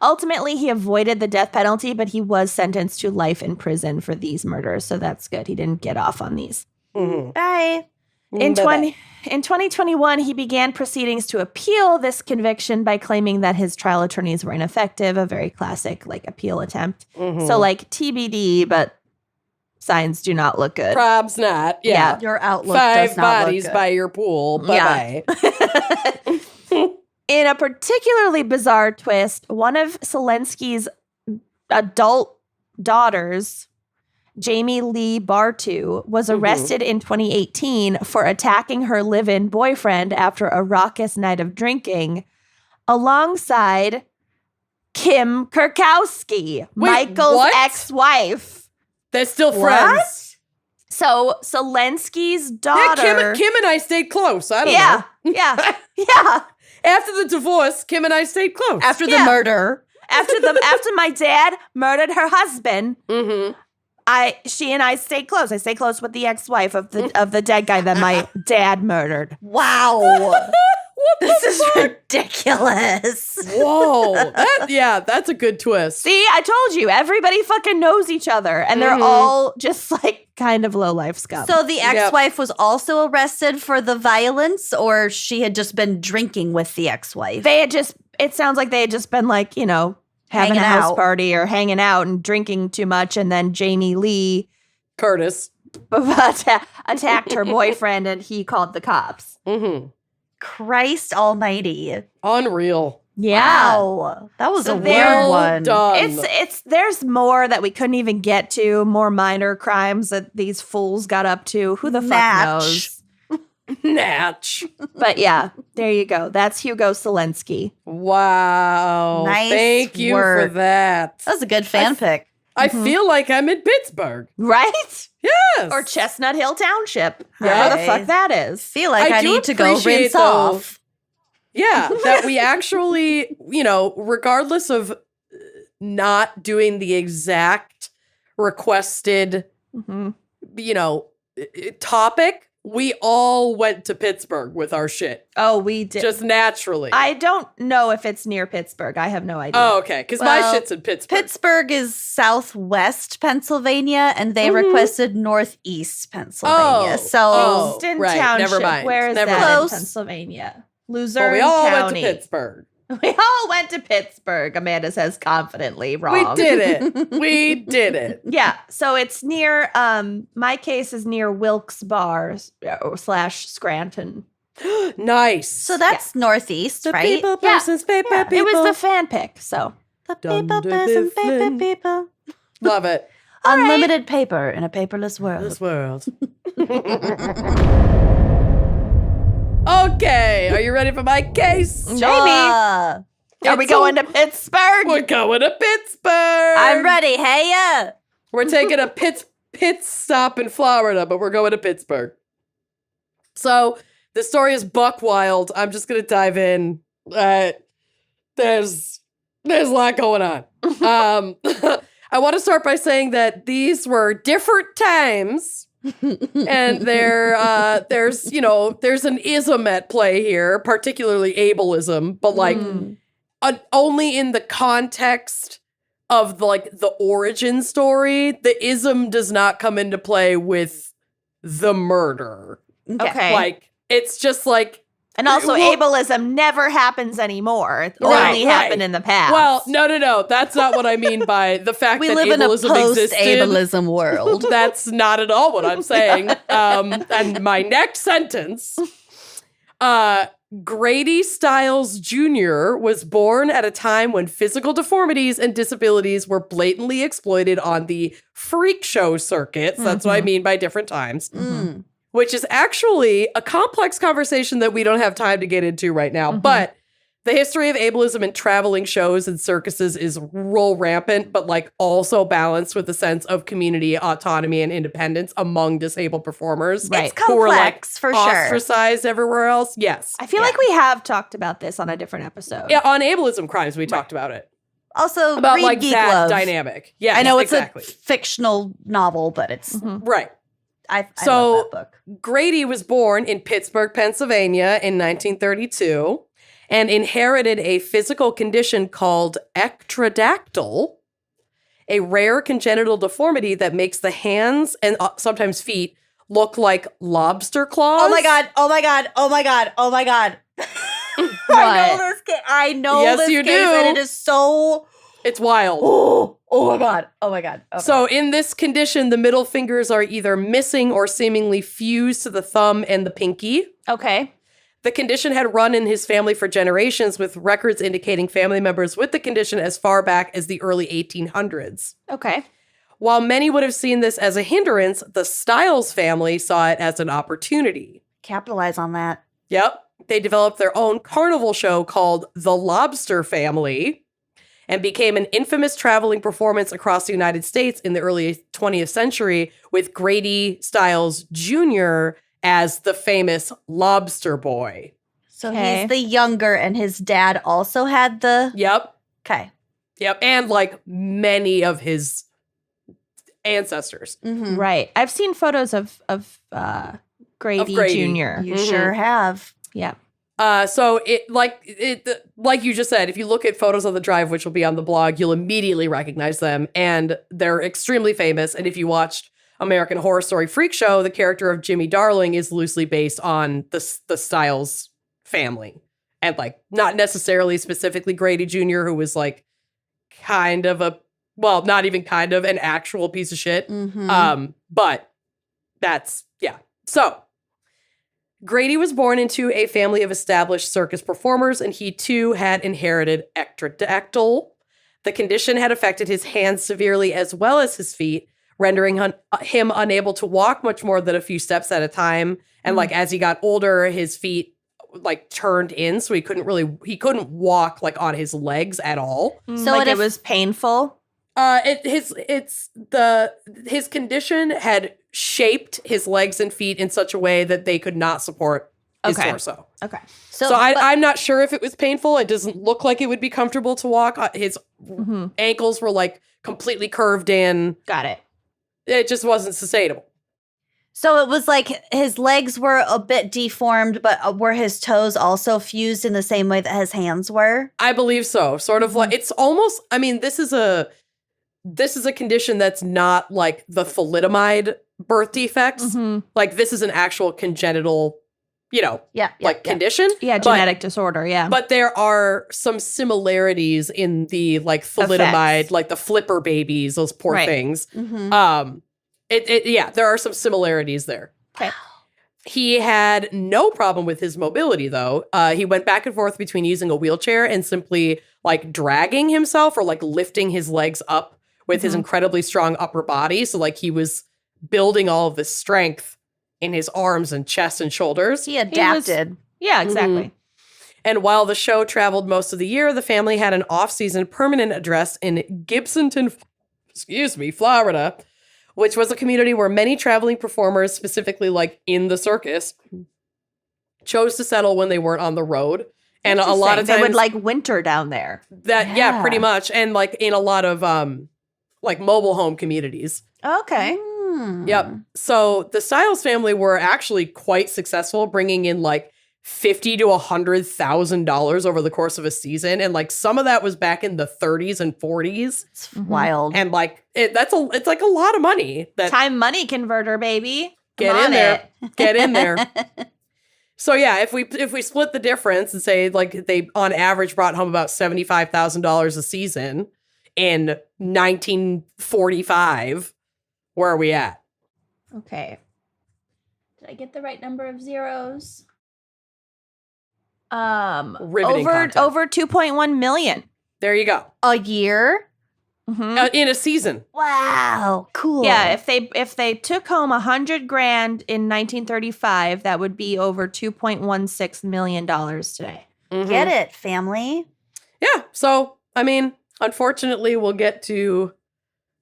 Ultimately, he avoided the death penalty, but he was sentenced to life in prison for these murders. So that's good. He didn't get off on these. Mm-hmm. Bye. In 2021, he began proceedings to appeal this conviction by claiming that his trial attorneys were ineffective, a very classic like appeal attempt. Mm-hmm. So like TBD, but signs do not look good. Probs not. Yeah. Your outlook 5 does not bodies look by good. your pool. Yeah. Bye-bye. In a particularly bizarre twist, one of Selenski's adult daughters, Jamie Lee Bartu, was arrested in 2018 for attacking her live-in boyfriend after a raucous night of drinking, alongside Kim Kurkowski, Michael's what? ex-wife. They're still What? friends. So Selenski's daughter. Yeah, Kim and I stayed close. I don't yeah, know. yeah. After the divorce, Kim and I stayed close. After the Yeah. murder. After my dad murdered her husband, Mm-hmm. she and I stayed close. I stayed close with the ex-wife of the dead guy that my dad murdered. Wow. This is ridiculous. Whoa. That's a good twist. See, I told you, everybody fucking knows each other, and they're all just like kind of low life scum. So the ex-wife was also arrested for the violence, or she had just been drinking with the ex-wife? it sounds like they had just been like, you know, having Hanging a house out. party or hanging out and drinking too much, and then Jamie Lee Curtis. attacked her boyfriend, and he called the cops. Mm-hmm. Christ almighty. Unreal. Yeah. Wow. That was So a they're weird Well one. done. There's more that we couldn't even get to, more minor crimes that these fools got up to. Who the fuck Natch. knows? Natch. But yeah, there you go. That's Hugo Selenski. Wow. Nice Thank you work. for that. That was a good fan pick. I feel like I'm in Pittsburgh. Right? Yes. Or Chestnut Hill Township. Yeah. Whatever the fuck that is. Feel like I do need to go appreciate, rinse though, off. Yeah, that we actually, regardless of not doing the exact requested, Mhm. topic, we all went to Pittsburgh with our shit. Oh, we did. Just naturally. I don't know if it's near Pittsburgh. I have no idea. Oh, okay. Because my shit's in Pittsburgh. Pittsburgh is southwest Pennsylvania, and they requested northeast Pennsylvania. Easton right. Township. Never mind. Where is Never that mind. in Pennsylvania? Luzerne we all County. went to Pittsburgh. We all went to Pittsburgh, Amanda says confidently. Wrong. We did it. We did it. Yeah, so it's near, my case is near Wilkes Bar / Scranton. Nice. So that's northeast, the right? people person's paper Yeah, people. it was the fan pick, so. The Dun, people, dun, person, dun, paper, people. Love it. Unlimited paper in a paperless world. This world. Okay, are you ready for my case? Maybe. Uh, Are we going to Pittsburgh? We're going to Pittsburgh. I'm ready. Hey, yeah. We're taking a pit stop in Florida, but we're going to Pittsburgh. So the story is buck wild. I'm just gonna dive in. There's a lot going on. I want to start by saying that these were different times. And there's an ism at play here, particularly ableism, but like only in the context of the origin story. The ism does not come into play with the murder. Okay. Like it's just like. And also, Well- ableism never happens anymore. It Right, only right. happened in the past. Well, no. That's not what I mean by the fact We that live in a ableism existed. post-ableism world. That's not at all what I'm saying. And my next sentence, Grady Stiles Jr. was born at a time when physical deformities and disabilities were blatantly exploited on the freak show circuits. That's what I mean by different times. Mm. Which is actually a complex conversation that we don't have time to get into right now. But the history of ableism in traveling shows and circuses is real rampant, but like also balanced with a sense of community autonomy and independence among disabled performers. Right. It's Who were like complex, for sure. ostracized everywhere else. Yes. I feel like we have talked about this on a different episode. Yeah, on ableism crimes, we talked about it. Also, About read like Geek that Love. dynamic. Yeah, I know exactly. it's a fictional novel, but it's Right. I So- love that book. Grady was born in Pittsburgh, Pennsylvania in 1932 and inherited a physical condition called ectrodactyl, a rare congenital deformity that makes the hands and sometimes feet look like lobster claws. Oh my god! Oh my god! Oh my god! Oh my god! I know this case. I know Yes, this you case, do. and it is so. It's wild. Oh my god! Oh my god! Okay. So in this condition, the middle fingers are either missing or seemingly fused to the thumb and the pinky. Okay. The condition had run in his family for generations, with records indicating family members with the condition as far back as the early 1800s. Okay. While many would have seen this as a hindrance, the Stiles family saw it as an opportunity. capitalize on that. Yep. They developed their own carnival show called The Lobster Family and became an infamous traveling performance across the United States in the early 20th century, with Grady Stiles Jr. as the famous Lobster Boy. So Okay. he's the younger, and his dad also had the. Yep. Okay. Yep. And like many of his ancestors. Mm-hmm. Right. I've seen photos of Grady, Grady. Jr. You sure have. Yeah. So like you just said, if you look at photos on the drive, which will be on the blog, you'll immediately recognize them, and they're extremely famous. And if you watched American Horror Story Freak Show, the character of Jimmy Darling is loosely based on the Stiles family, and like not necessarily specifically Grady Jr., who was like kind of not even kind of an actual piece of shit. Mm-hmm. But that's yeah. So Grady was born into a family of established circus performers, and he too had inherited ectrodactyl. The condition had affected his hands severely as well as his feet, rendering him unable to walk much more than a few steps at a time. And like as he got older, his feet like turned in, so he couldn't walk like on his legs at all. So like it it was painful. His condition had shaped his legs and feet in such a way that they could not support his Okay. torso. Okay. So I'm not sure if it was painful. It doesn't look like it would be comfortable to walk. His ankles were like completely curved in. Got it. It just wasn't sustainable. So it was like his legs were a bit deformed, but were his toes also fused in the same way that his hands were? I believe so. Sort of like it's almost. I mean, this is a condition that's not like the thalidomide birth defects. Like this is an actual congenital, condition. Yeah, genetic disorder, yeah. But there are some similarities in the like thalidomide, Effects. like the flipper babies, those poor Right. things. Mm-hmm. There are some similarities there. Okay. He had no problem with his mobility, though. He went back and forth between using a wheelchair and simply like dragging himself or like lifting his legs up with his incredibly strong upper body. So like he was building all of this strength in his arms and chest and shoulders. He adapted. Yeah, exactly. And while the show traveled most of the year, the family had an off-season permanent address in Gibsonton, Florida, which was a community where many traveling performers, specifically like in the circus, chose to settle when they weren't on the road. And a lot of times they would like winter down there. Yeah, pretty much. And like in a lot of like mobile home communities. Okay. Yep. So the Stiles family were actually quite successful, bringing in like $50,000 to $100,000 over the course of a season, and like some of that was back in the 30s and 40s. It's wild. And like it's like a lot of money. That Time money converter, baby. get in there, get in there. So yeah, if we split the difference and say like they on average brought home about $75,000 a season in 1945, where are we at? Okay. Did I get the right number of zeros? Riveting content. over 2.1 million. There you go. A year? In a season. Wow. Cool. Yeah, if they took home $100,000 in 1935, that would be over $2.16 million today. Get it, family. Yeah. So I mean, unfortunately, we'll get to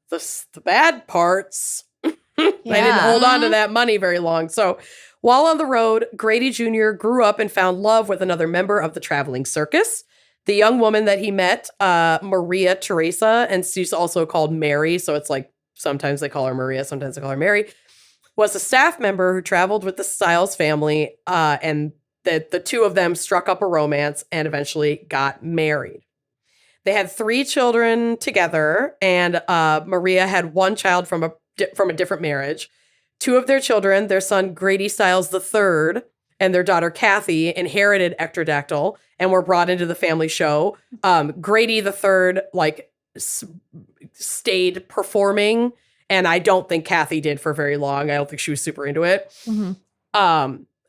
the bad parts. I didn't hold on to that money very long. So while on the road, Grady Jr. grew up and found love with another member of the traveling circus. The young woman that he met, Maria Teresa, and she's also called Mary, so it's like sometimes they call her Maria, sometimes they call her Mary, was a staff member who traveled with the Stiles family, and the two of them struck up a romance and eventually got married. They had 3 children together, and Maria had 1 child from a different marriage. 2 of their children, their son Grady Stiles III and their daughter Kathy, inherited Ectrodactyl and were brought into the family show. Grady III stayed performing, and I don't think Kathy did for very long. I don't think she was super into it.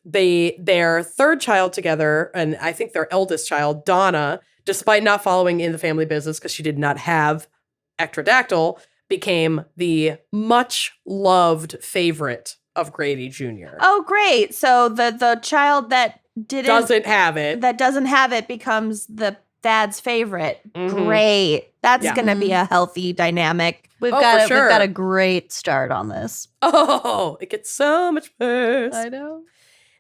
Their third child together, and I think their eldest child, Donna, despite not following in the family business because she did not have Ectrodactyl, became the much loved favorite of Grady Jr. Oh, great. So the child that doesn't have it becomes the dad's favorite. Great. That's going to be a healthy dynamic. We've for got sure. We've got a great start on this. Oh, it gets so much worse. I know.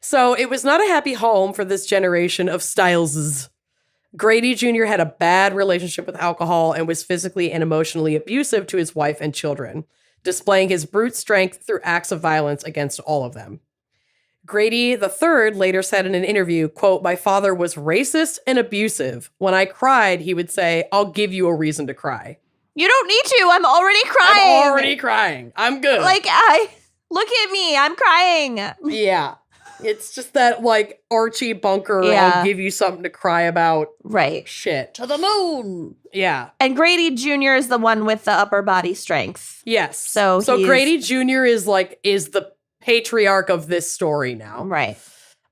So it was not a happy home for this generation of Stileses. Grady Jr. had a bad relationship with alcohol and was physically and emotionally abusive to his wife and children, displaying his brute strength through acts of violence against all of them. Grady III later said in an interview, quote, "My father was racist and abusive. When I cried, he would say, 'I'll give you a reason to cry.'" You don't need to. I'm already crying. I'm already crying. I'm good. Look at me. I'm crying. Yeah. It's just that, like, Archie Bunker, I'll give you something to cry about. Right. Shit. To the moon. Yeah. And Grady Jr. is the one with the upper body strength. Yes. So Grady Jr. is the patriarch of this story now. Right.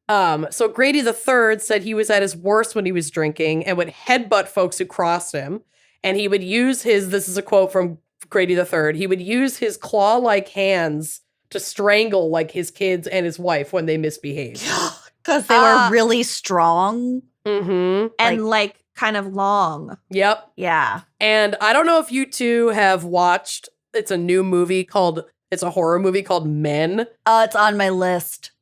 So Grady III said he was at his worst when he was drinking and would headbutt folks who crossed him. And he would use this is a quote from Grady III, he would use his claw-like hands to strangle like his kids and his wife when they misbehaved. Because they were really strong. Mm-hmm. And like kind of long. Yep. Yeah. And I don't know if you two have watched, it's a horror movie called Men. It's on my list.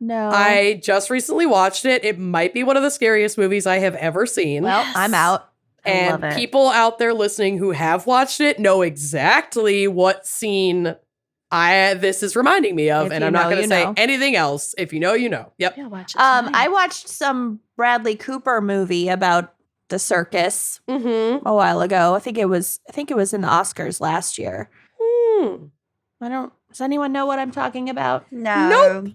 No. I just recently watched it. It might be one of the scariest movies I have ever seen. Well, I'm out. I love And it. people out there listening who have watched it know exactly what scene this is reminding me of, If and you I'm not know, going to you say know. anything else. If you know, you know. Yep. Yeah, watch it I watched some Bradley Cooper movie about the circus Mm-hmm. a while ago. I think it was in the Oscars last year. Does anyone know what I'm talking about? No. No.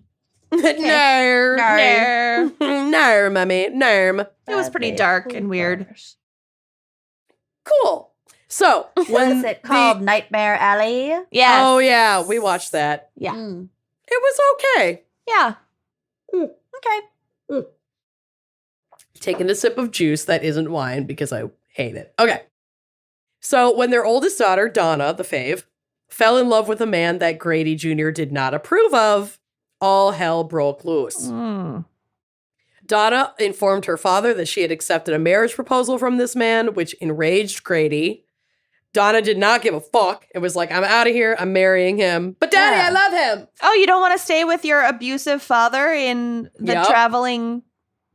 No. No, mummy. No. It was pretty dark and weird. Cool. So, when Was it called Nightmare Alley? Yes. Oh, yeah. We watched that. Yeah. Mm. It was okay. Yeah. Okay. Taking a sip of juice that isn't wine because I hate it. Okay. So when their oldest daughter, Donna, the fave, fell in love with a man that Grady Jr. did not approve of, all hell broke loose. Mm. Donna informed her father that she had accepted a marriage proposal from this man, which enraged Grady. Donna did not give a fuck. It was like, I'm out of here. I'm marrying him. But Daddy, Yeah. I love him. Oh, you don't want to stay with your abusive father in the Yep. traveling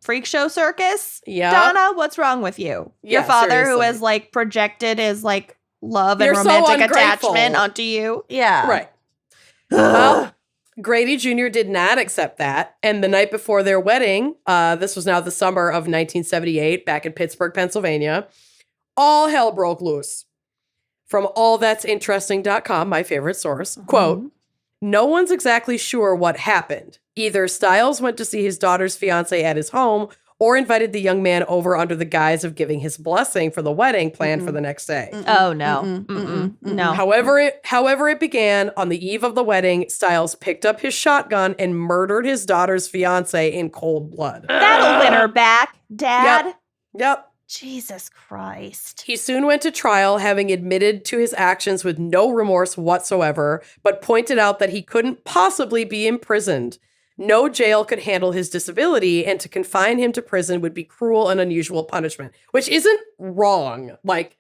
freak show circus? Yeah. Donna, what's wrong with you? Your Yeah, father who seriously. has like projected his like love and You're so romantic ungrateful. attachment onto you. Yeah. Right. Well, Grady Jr. did not accept that. And the night before their wedding, this was now the summer of 1978, back in Pittsburgh, Pennsylvania, all hell broke loose. From allthat'sinteresting.com, my favorite source, quote, no one's exactly sure what happened. Either Stiles went to see his daughter's fiance at his home or invited the young man over under the guise of giving his blessing for the wedding planned for the next day. Oh no. Mm-mm, Mm-mm. mm-mm, No. However it began, on the eve of the wedding, Stiles picked up his shotgun and murdered his daughter's fiance in cold blood. That'll win her back, Dad. Yep. Jesus Christ. He soon went to trial, having admitted to his actions with no remorse whatsoever, but pointed out that he couldn't possibly be imprisoned. No jail could handle his disability, and to confine him to prison would be cruel and unusual punishment, which isn't wrong. Like,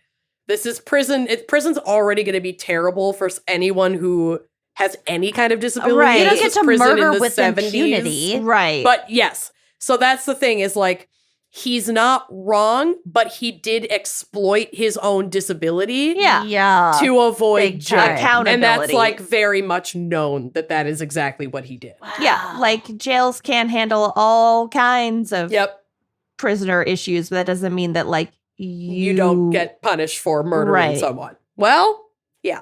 this is prison. Prison's already going to be terrible for anyone who has any kind of disability. Right. You You don't don't This get was to prison in murder the with 70s. impunity. Right. But yes. So that's the thing is like, he's not wrong, but he did exploit his own disability yeah. Yeah. to avoid Big jail. time. Accountability. And that's like very much known that is exactly what he did. Yeah. Like jails can handle all kinds of Yep. prisoner issues, but that doesn't mean that like You don't get punished for murdering Right. someone. Well, yeah.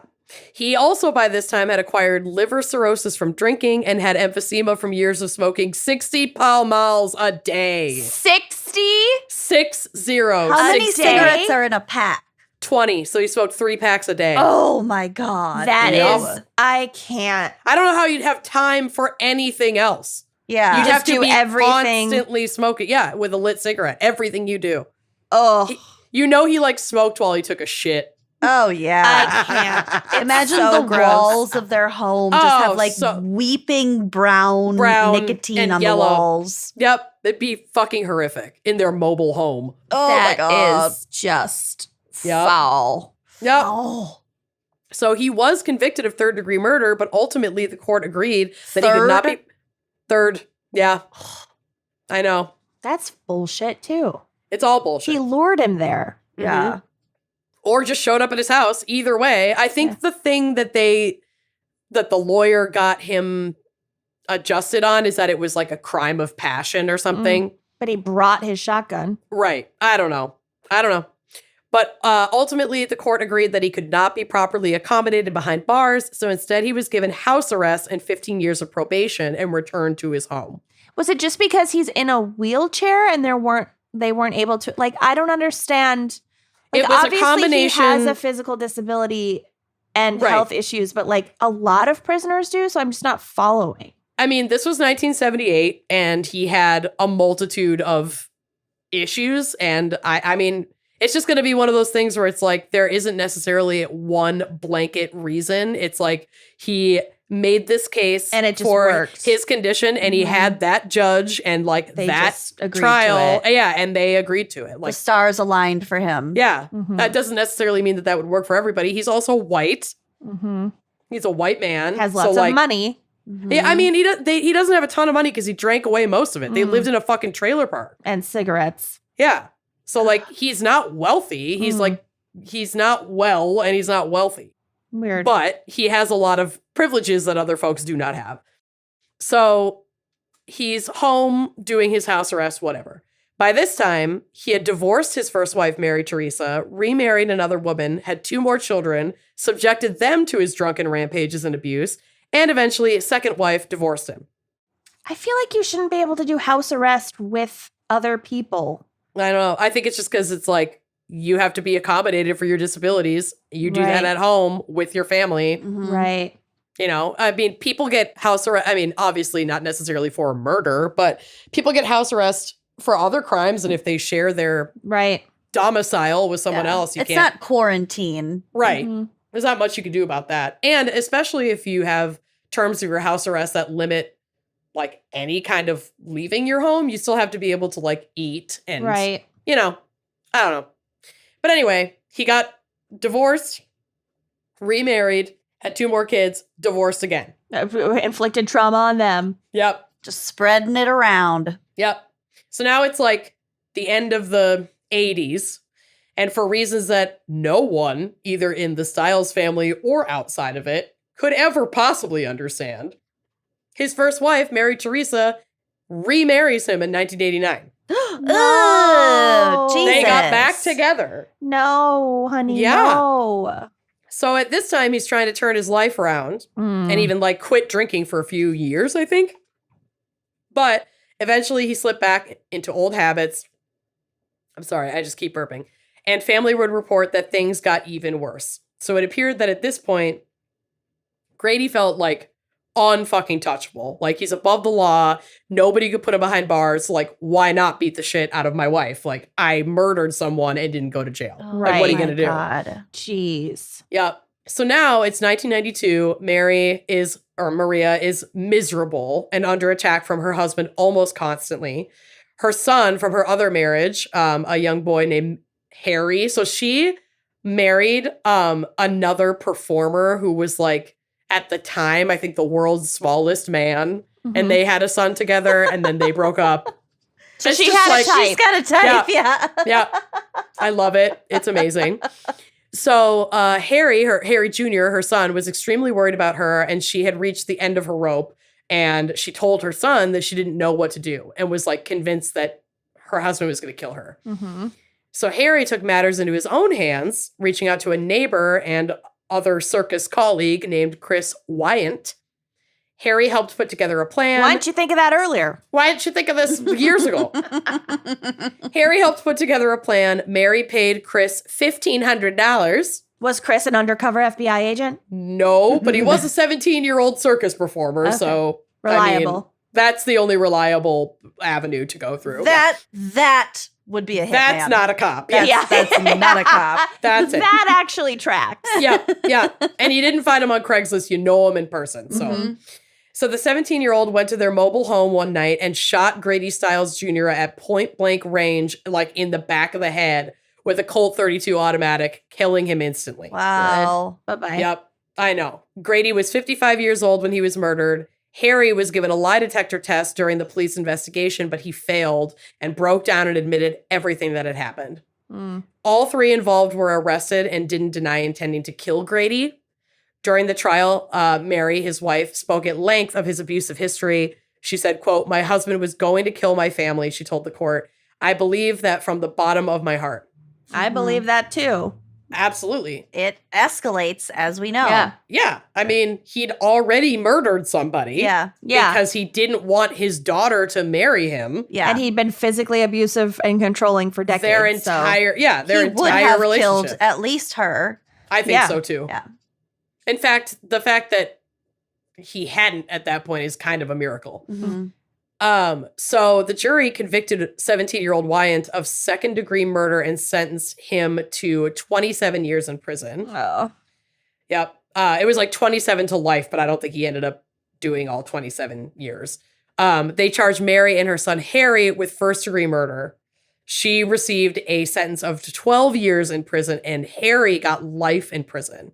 He also, by this time, had acquired liver cirrhosis from drinking and had emphysema from years of smoking 60 Pall Malls a day. 60. 60. How many day? cigarettes are in a pack? 20. So he smoked 3 packs a day. Oh my God. That Yep. is, I can't. I don't know how you'd have time for anything else. Yeah. You'd Just have to do be everything. constantly smoking. Yeah, with a lit cigarette. Everything you do. Oh, You know he like smoked while he took a shit. Oh yeah. I can't. It's Imagine so the gross. walls of their home just Oh, have like so- weeping brown nicotine and on yellow. the walls. Yep, it'd be fucking horrific in their mobile home. Oh That my God. is just Yep. foul. Yep. Oh. So he was convicted of third-degree murder, but ultimately the court agreed that he could not be third. Yeah, I know. That's bullshit too. It's all bullshit. He lured him there. Yeah. Or just showed up at his house. Either way, I think the thing that the lawyer got him adjusted on is that it was like a crime of passion or something. But he brought his shotgun. Right. I don't know. But ultimately, the court agreed that he could not be properly accommodated behind bars. So instead, he was given house arrest and 15 years of probation and returned to his home. Was it just because he's in a wheelchair and they weren't able to, like, I don't understand. Like, It was a obviously combination- he has a physical disability and Right. health issues, but like a lot of prisoners do, so I'm just not following. I mean, this was 1978, and he had a multitude of issues. And I mean, it's just going to be one of those things where it's like there isn't necessarily one blanket reason. It's like he made this case And it just for worked. his condition, and he Mhm. had that judge and like They that just agreed trial. to it. Yeah, and they agreed to it. The Like, stars aligned for him. yeah, Mhm. that doesn't necessarily mean that would work for everybody. He's also white. Mm-hmm. He's a white man. Has So, lots like, of money. Mhm. Yeah, I mean, he doesn't have a ton of money because he drank away most of it. They Mhm. lived in a fucking trailer park. And cigarettes. Yeah. So like he's not wealthy. He's Mhm. like he's not well and he's not wealthy. Weird. But he has a lot of privileges that other folks do not have. So he's home doing his house arrest, whatever. By this time, he had divorced his first wife, Mary Teresa, remarried another woman, had 2 more children, subjected them to his drunken rampages and abuse, and eventually his second wife divorced him. I feel like you shouldn't be able to do house arrest with other people. I don't know. I think it's just because it's like you have to be accommodated for your disabilities. You do that Right. at home with your family. Mhm. Right. You know, I mean, people get house arrest. I mean, obviously not necessarily for murder, but people get house arrest for other crimes. And if they share their Right. domicile with someone Yeah. else, you It's can't. not quarantine. Right. Mhm. There's not much you can do about that. And especially if you have terms of your house arrest that limit like any kind of leaving your home, you still have to be able to like eat and, Right. you know, I don't know. But anyway, he got divorced, remarried, had 2 more kids, divorced again. Inflicted trauma on them. Yep. Just spreading it around. Yep. So now it's like the end of the 80s. And for reasons that no one, either in the Styles family or outside of it, could ever possibly understand, his first wife, Mary Teresa, remarries him in 1989. Oh, Jesus. They got back together. No, honey. Yeah. No. So at this time, he's trying to turn his life around Mm. and even like quit drinking for a few years, I think. But eventually he slipped back into old habits. I'm sorry, I just keep burping. And family would report that things got even worse. So it appeared that at this point, Grady felt like unfucking touchable. Like he's above the law. Nobody could put him behind bars. Like, why not beat the shit out of my wife? Like, I murdered someone and didn't go to jail. Right. Like, what are you going to do? God. Jeez. Yep. So now it's 1992. Maria is miserable and under attack from her husband almost constantly. Her son from her other marriage, a young boy named Harry. So she married another performer who was like, at the time, I think the world's smallest man. Mhm. And they had a son together and then they broke up. So It's she just had like- a type. She's got a type, yeah. Yeah. I love it. It's amazing. So Harry Jr., her son, was extremely worried about her and she had reached the end of her rope. And she told her son that she didn't know what to do and was like convinced that her husband was going to kill her. Mm-hmm. So Harry took matters into his own hands, reaching out to a neighbor and other circus colleague named Chris Wyant. Harry helped put together a plan. Why didn't you think of that earlier? Why didn't you think of this years ago? Harry helped put together a plan. Mary paid Chris $1,500. Was Chris an undercover FBI agent? No, but he was a 17-year-old circus performer, Okay. so Reliable. I mean, that's the only reliable avenue to go through. That would be a hitman. That's not a cop. That's, Yeah, that's not a cop. that's it. That actually tracks. Yeah. And you didn't find him on Craigslist. You know him in person. So, Mhm. so the 17-year-old went to their mobile home one night and shot Grady Styles Jr. at point blank range, like in the back of the head with a Colt 32 automatic, killing him instantly. Wow. Bye-bye. Yep, I know. Grady was 55 years old when he was murdered. Harry was given a lie detector test during the police investigation, but he failed and broke down and admitted everything that had happened. Mm. All 3 involved were arrested and didn't deny intending to kill Grady. During the trial, Mary, his wife, spoke at length of his abusive history. She said, quote, "My husband was going to kill my family," she told the court. "I believe that from the bottom of my heart." I believe that too. Absolutely. It escalates, as we know. Yeah. Yeah. I mean, he'd already murdered somebody. Yeah. Yeah. Because he didn't want his daughter to marry him. Yeah. And he'd been physically abusive and controlling for decades. Their so- entire, their he would entire have relationship. killed at least her. I think Yeah. so too. Yeah. In fact, the fact that he hadn't at that point is kind of a miracle. Mm-hmm. So the jury convicted 17-year-old Wyant of second-degree murder and sentenced him to 27 years in prison. Oh. Yep. It was like 27 to life, but I don't think he ended up doing all 27 years. They charged Mary and her son Harry with first-degree murder. She received a sentence of 12 years in prison, and Harry got life in prison.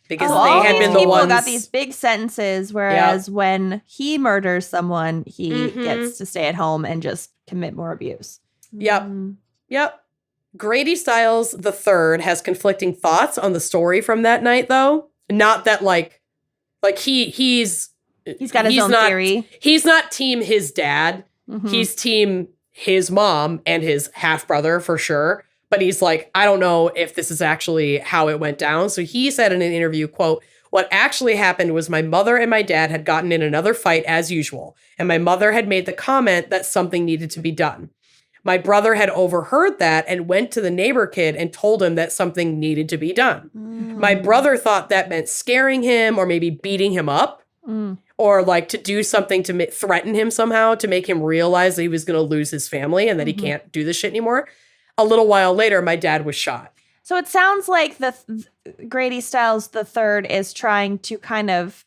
Because all they had these been the people ones. got these big sentences, whereas when he murders someone, he Mhm. gets to stay at home and just commit more abuse. Yep. Mm. Yep. Grady Styles III has conflicting thoughts on the story from that night, though. Not that, like, Like he's got his own theory. He's not team his dad. Mhm. He's team his mom and his half brother for sure. But he's like, I don't know if this is actually how it went down. So he said in an interview, quote, "What actually happened was my mother and my dad had gotten in another fight as usual. And my mother had made the comment that something needed to be done. My brother had overheard that and went to the neighbor kid and told him that something needed to be done. My brother thought that meant scaring him or maybe beating him up or like to do something to threaten him somehow to make him realize that he was going to lose his family and that he can't do this shit anymore. A little while later, my dad was shot." So it sounds like Grady Stiles III is trying to kind of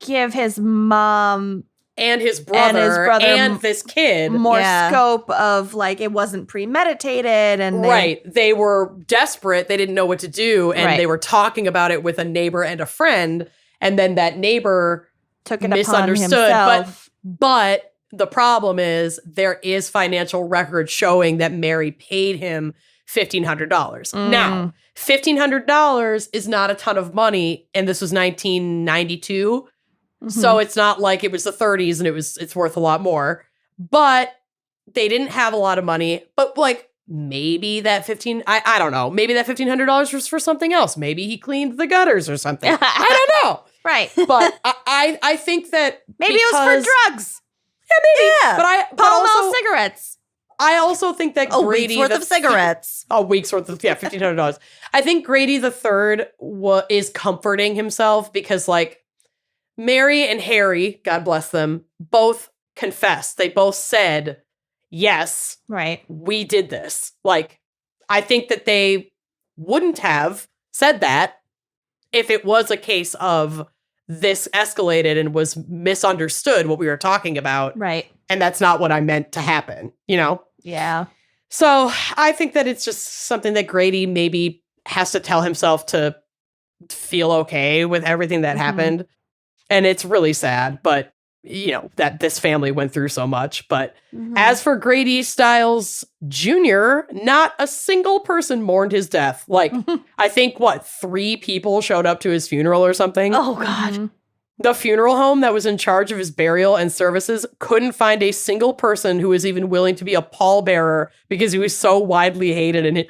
give his mom And his brother and this kid more scope of like it wasn't premeditated and they were desperate. They didn't know what to do. And they were talking about it with a neighbor and a friend. And then that neighbor took it misunderstood. upon himself. But the problem is there is financial record showing that Mary paid him $1,500. Now, $1,500 is not a ton of money. And this was 1992. So it's not like it was the 30s and it's worth a lot more. But they didn't have a lot of money. But like maybe that I don't know. Maybe that $1,500 was for something else. Maybe he cleaned the gutters or something. I don't know. Right. But I think that maybe it was for drugs. Yeah, maybe. Yeah. But Pall Mall also cigarettes. I also think that A Grady week's worth of cigarettes. A week's worth of $1,500. I think Grady III is comforting himself because like Mary and Harry, God bless them, both confessed. They both said, yes, right, we did this. Like, I think that they wouldn't have said that if it was a case of this escalated and was misunderstood what we were talking about. Right. And that's not what I meant to happen, you know? Yeah. So I think that it's just something that Grady maybe has to tell himself to feel okay with everything that happened. And it's really sad, but you know, that this family went through so much. But as for Grady Stiles Jr., not a single person mourned his death. Like, I think, 3 people showed up to his funeral or something? Oh, God. The funeral home that was in charge of his burial and services couldn't find a single person who was even willing to be a pallbearer because he was so widely hated in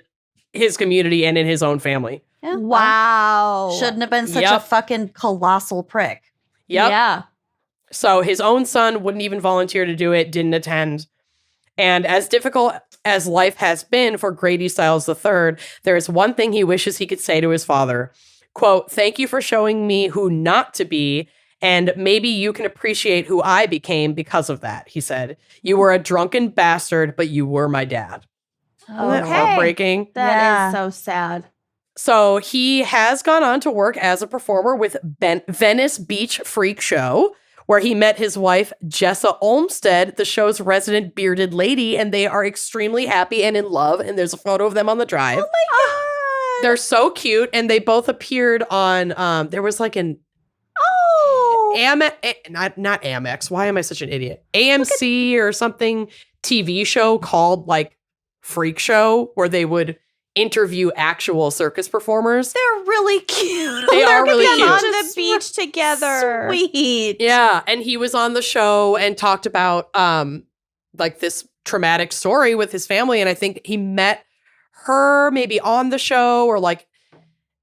his community and in his own family. Yeah. Wow. Shouldn't have been such a fucking colossal prick. Yep. Yeah. So his own son wouldn't even volunteer to do it, didn't attend. And as difficult as life has been for Grady Stiles III, there is one thing he wishes he could say to his father. Quote, "Thank you for showing me who not to be, and maybe you can appreciate who I became because of that," he said. "You were a drunken bastard, but you were my dad." Isn't that heartbreaking? That is so sad. So he has gone on to work as a performer with Venice Beach Freak Show, where he met his wife, Jessa Olmsted, the show's resident bearded lady, and they are extremely happy and in love. And there's a photo of them on the drive. Oh my God. They're so cute. And they both appeared on, there was like an not Amex. Why am I such an idiot? AMC or something TV show called like Freak Show, where they would interview actual circus performers. They're really cute. They are really cute. On the beach together. Sweet. Yeah, and he was on the show and talked about like this traumatic story with his family, and I think he met her maybe on the show or like,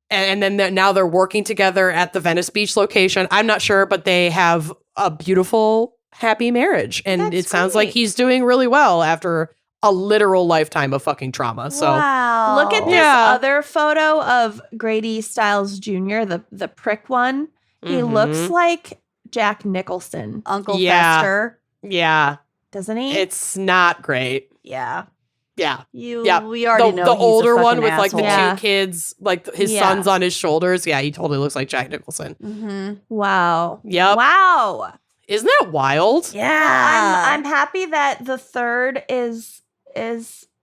and then now they're working together at the Venice Beach location. I'm not sure, but they have a beautiful, happy marriage, and it sounds like he's doing really well after a literal lifetime of fucking trauma. So wow. Look at this other photo of Grady Stiles Jr., the prick one. He looks like Jack Nicholson. Uncle Fester. Yeah. Doesn't he? It's not great. Yeah. Yeah. We already know the he's older a one fucking with like the asshole. 2 kids, like his son's on his shoulders. Yeah, he totally looks like Jack Nicholson. Wow. Yep. Wow. Isn't that wild? Yeah. I'm happy that the third is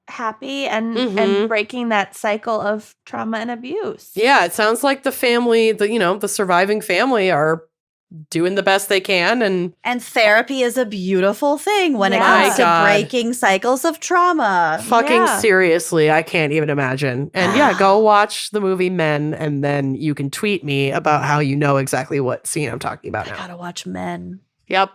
happy and breaking that cycle of trauma and abuse. Yeah, it sounds like the family, the surviving family are doing the best they can. And therapy is a beautiful thing when it Yeah. comes to My God. breaking cycles of trauma. Fucking Yeah. seriously, I can't even imagine. And yeah, go watch the movie Men, and then you can tweet me about how you know exactly what scene I'm talking about I now. gotta watch Men. Yep.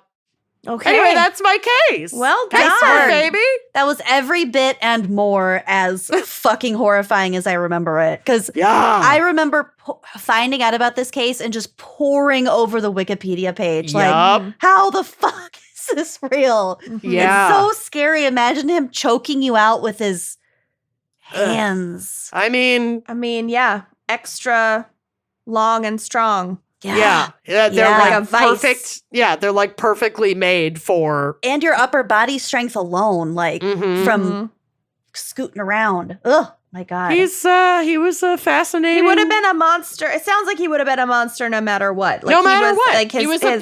Okay. Anyway, that's my case. well Nice done. work. baby. That was every bit and more as fucking horrifying as I remember it. Because Yeah. I remember finding out about this case and just poring over the Wikipedia page. Like, Yup. how the fuck is this real? Yeah. It's so scary. Imagine him choking you out with his hands. I mean, yeah, extra long and strong. yeah. They're Yeah. like Like a vice. perfect. Yeah, they're like perfectly made for. And your upper body strength alone, like Mhm. from scooting around. Ugh, my God. He was a fascinating. He would have been a monster. It sounds like he would have been a monster no matter what. Like, no he matter was, what. Like he was an asshole.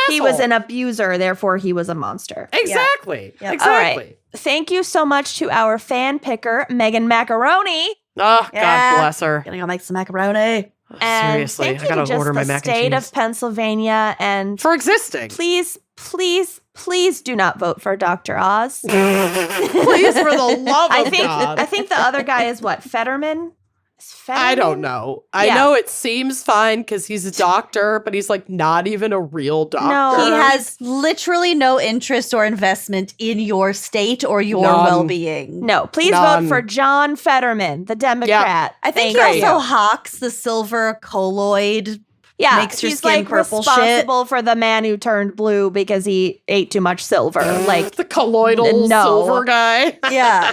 He was an abuser, therefore he was a monster. Exactly. Yeah. Exactly. All right. Thank you so much to our fan picker, Megan Macaroni. Oh, Yeah. God bless her. Gonna go make some macaroni. And Seriously, thank I you gotta to just order my the mac and state cheese. of Pennsylvania. And For existing. please, please, please do not vote for Dr. Oz. Please, for the love of God. I think the other guy is what? Fetterman? Is I don't Fetterman? know. I Yeah. know it seems fine because he's a doctor, but he's like not even a real doctor. No. He has literally no interest or investment in your state or your None. well-being. No, please None. vote for John Fetterman, the Democrat. I think Thank he you. also hawks the silver colloid. Yeah, makes your he's skin like purple responsible for the man who turned blue because he ate too much silver. Like, the colloidal No. silver guy. Yeah.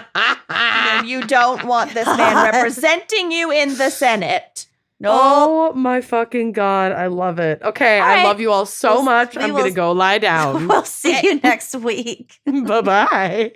you don't want this man representing you in the Senate. No. Oh my fucking God. I love it. Okay. All I right. love you all so We'll- much. we I'm will- going to go lie down. We'll see you next week. Bye bye.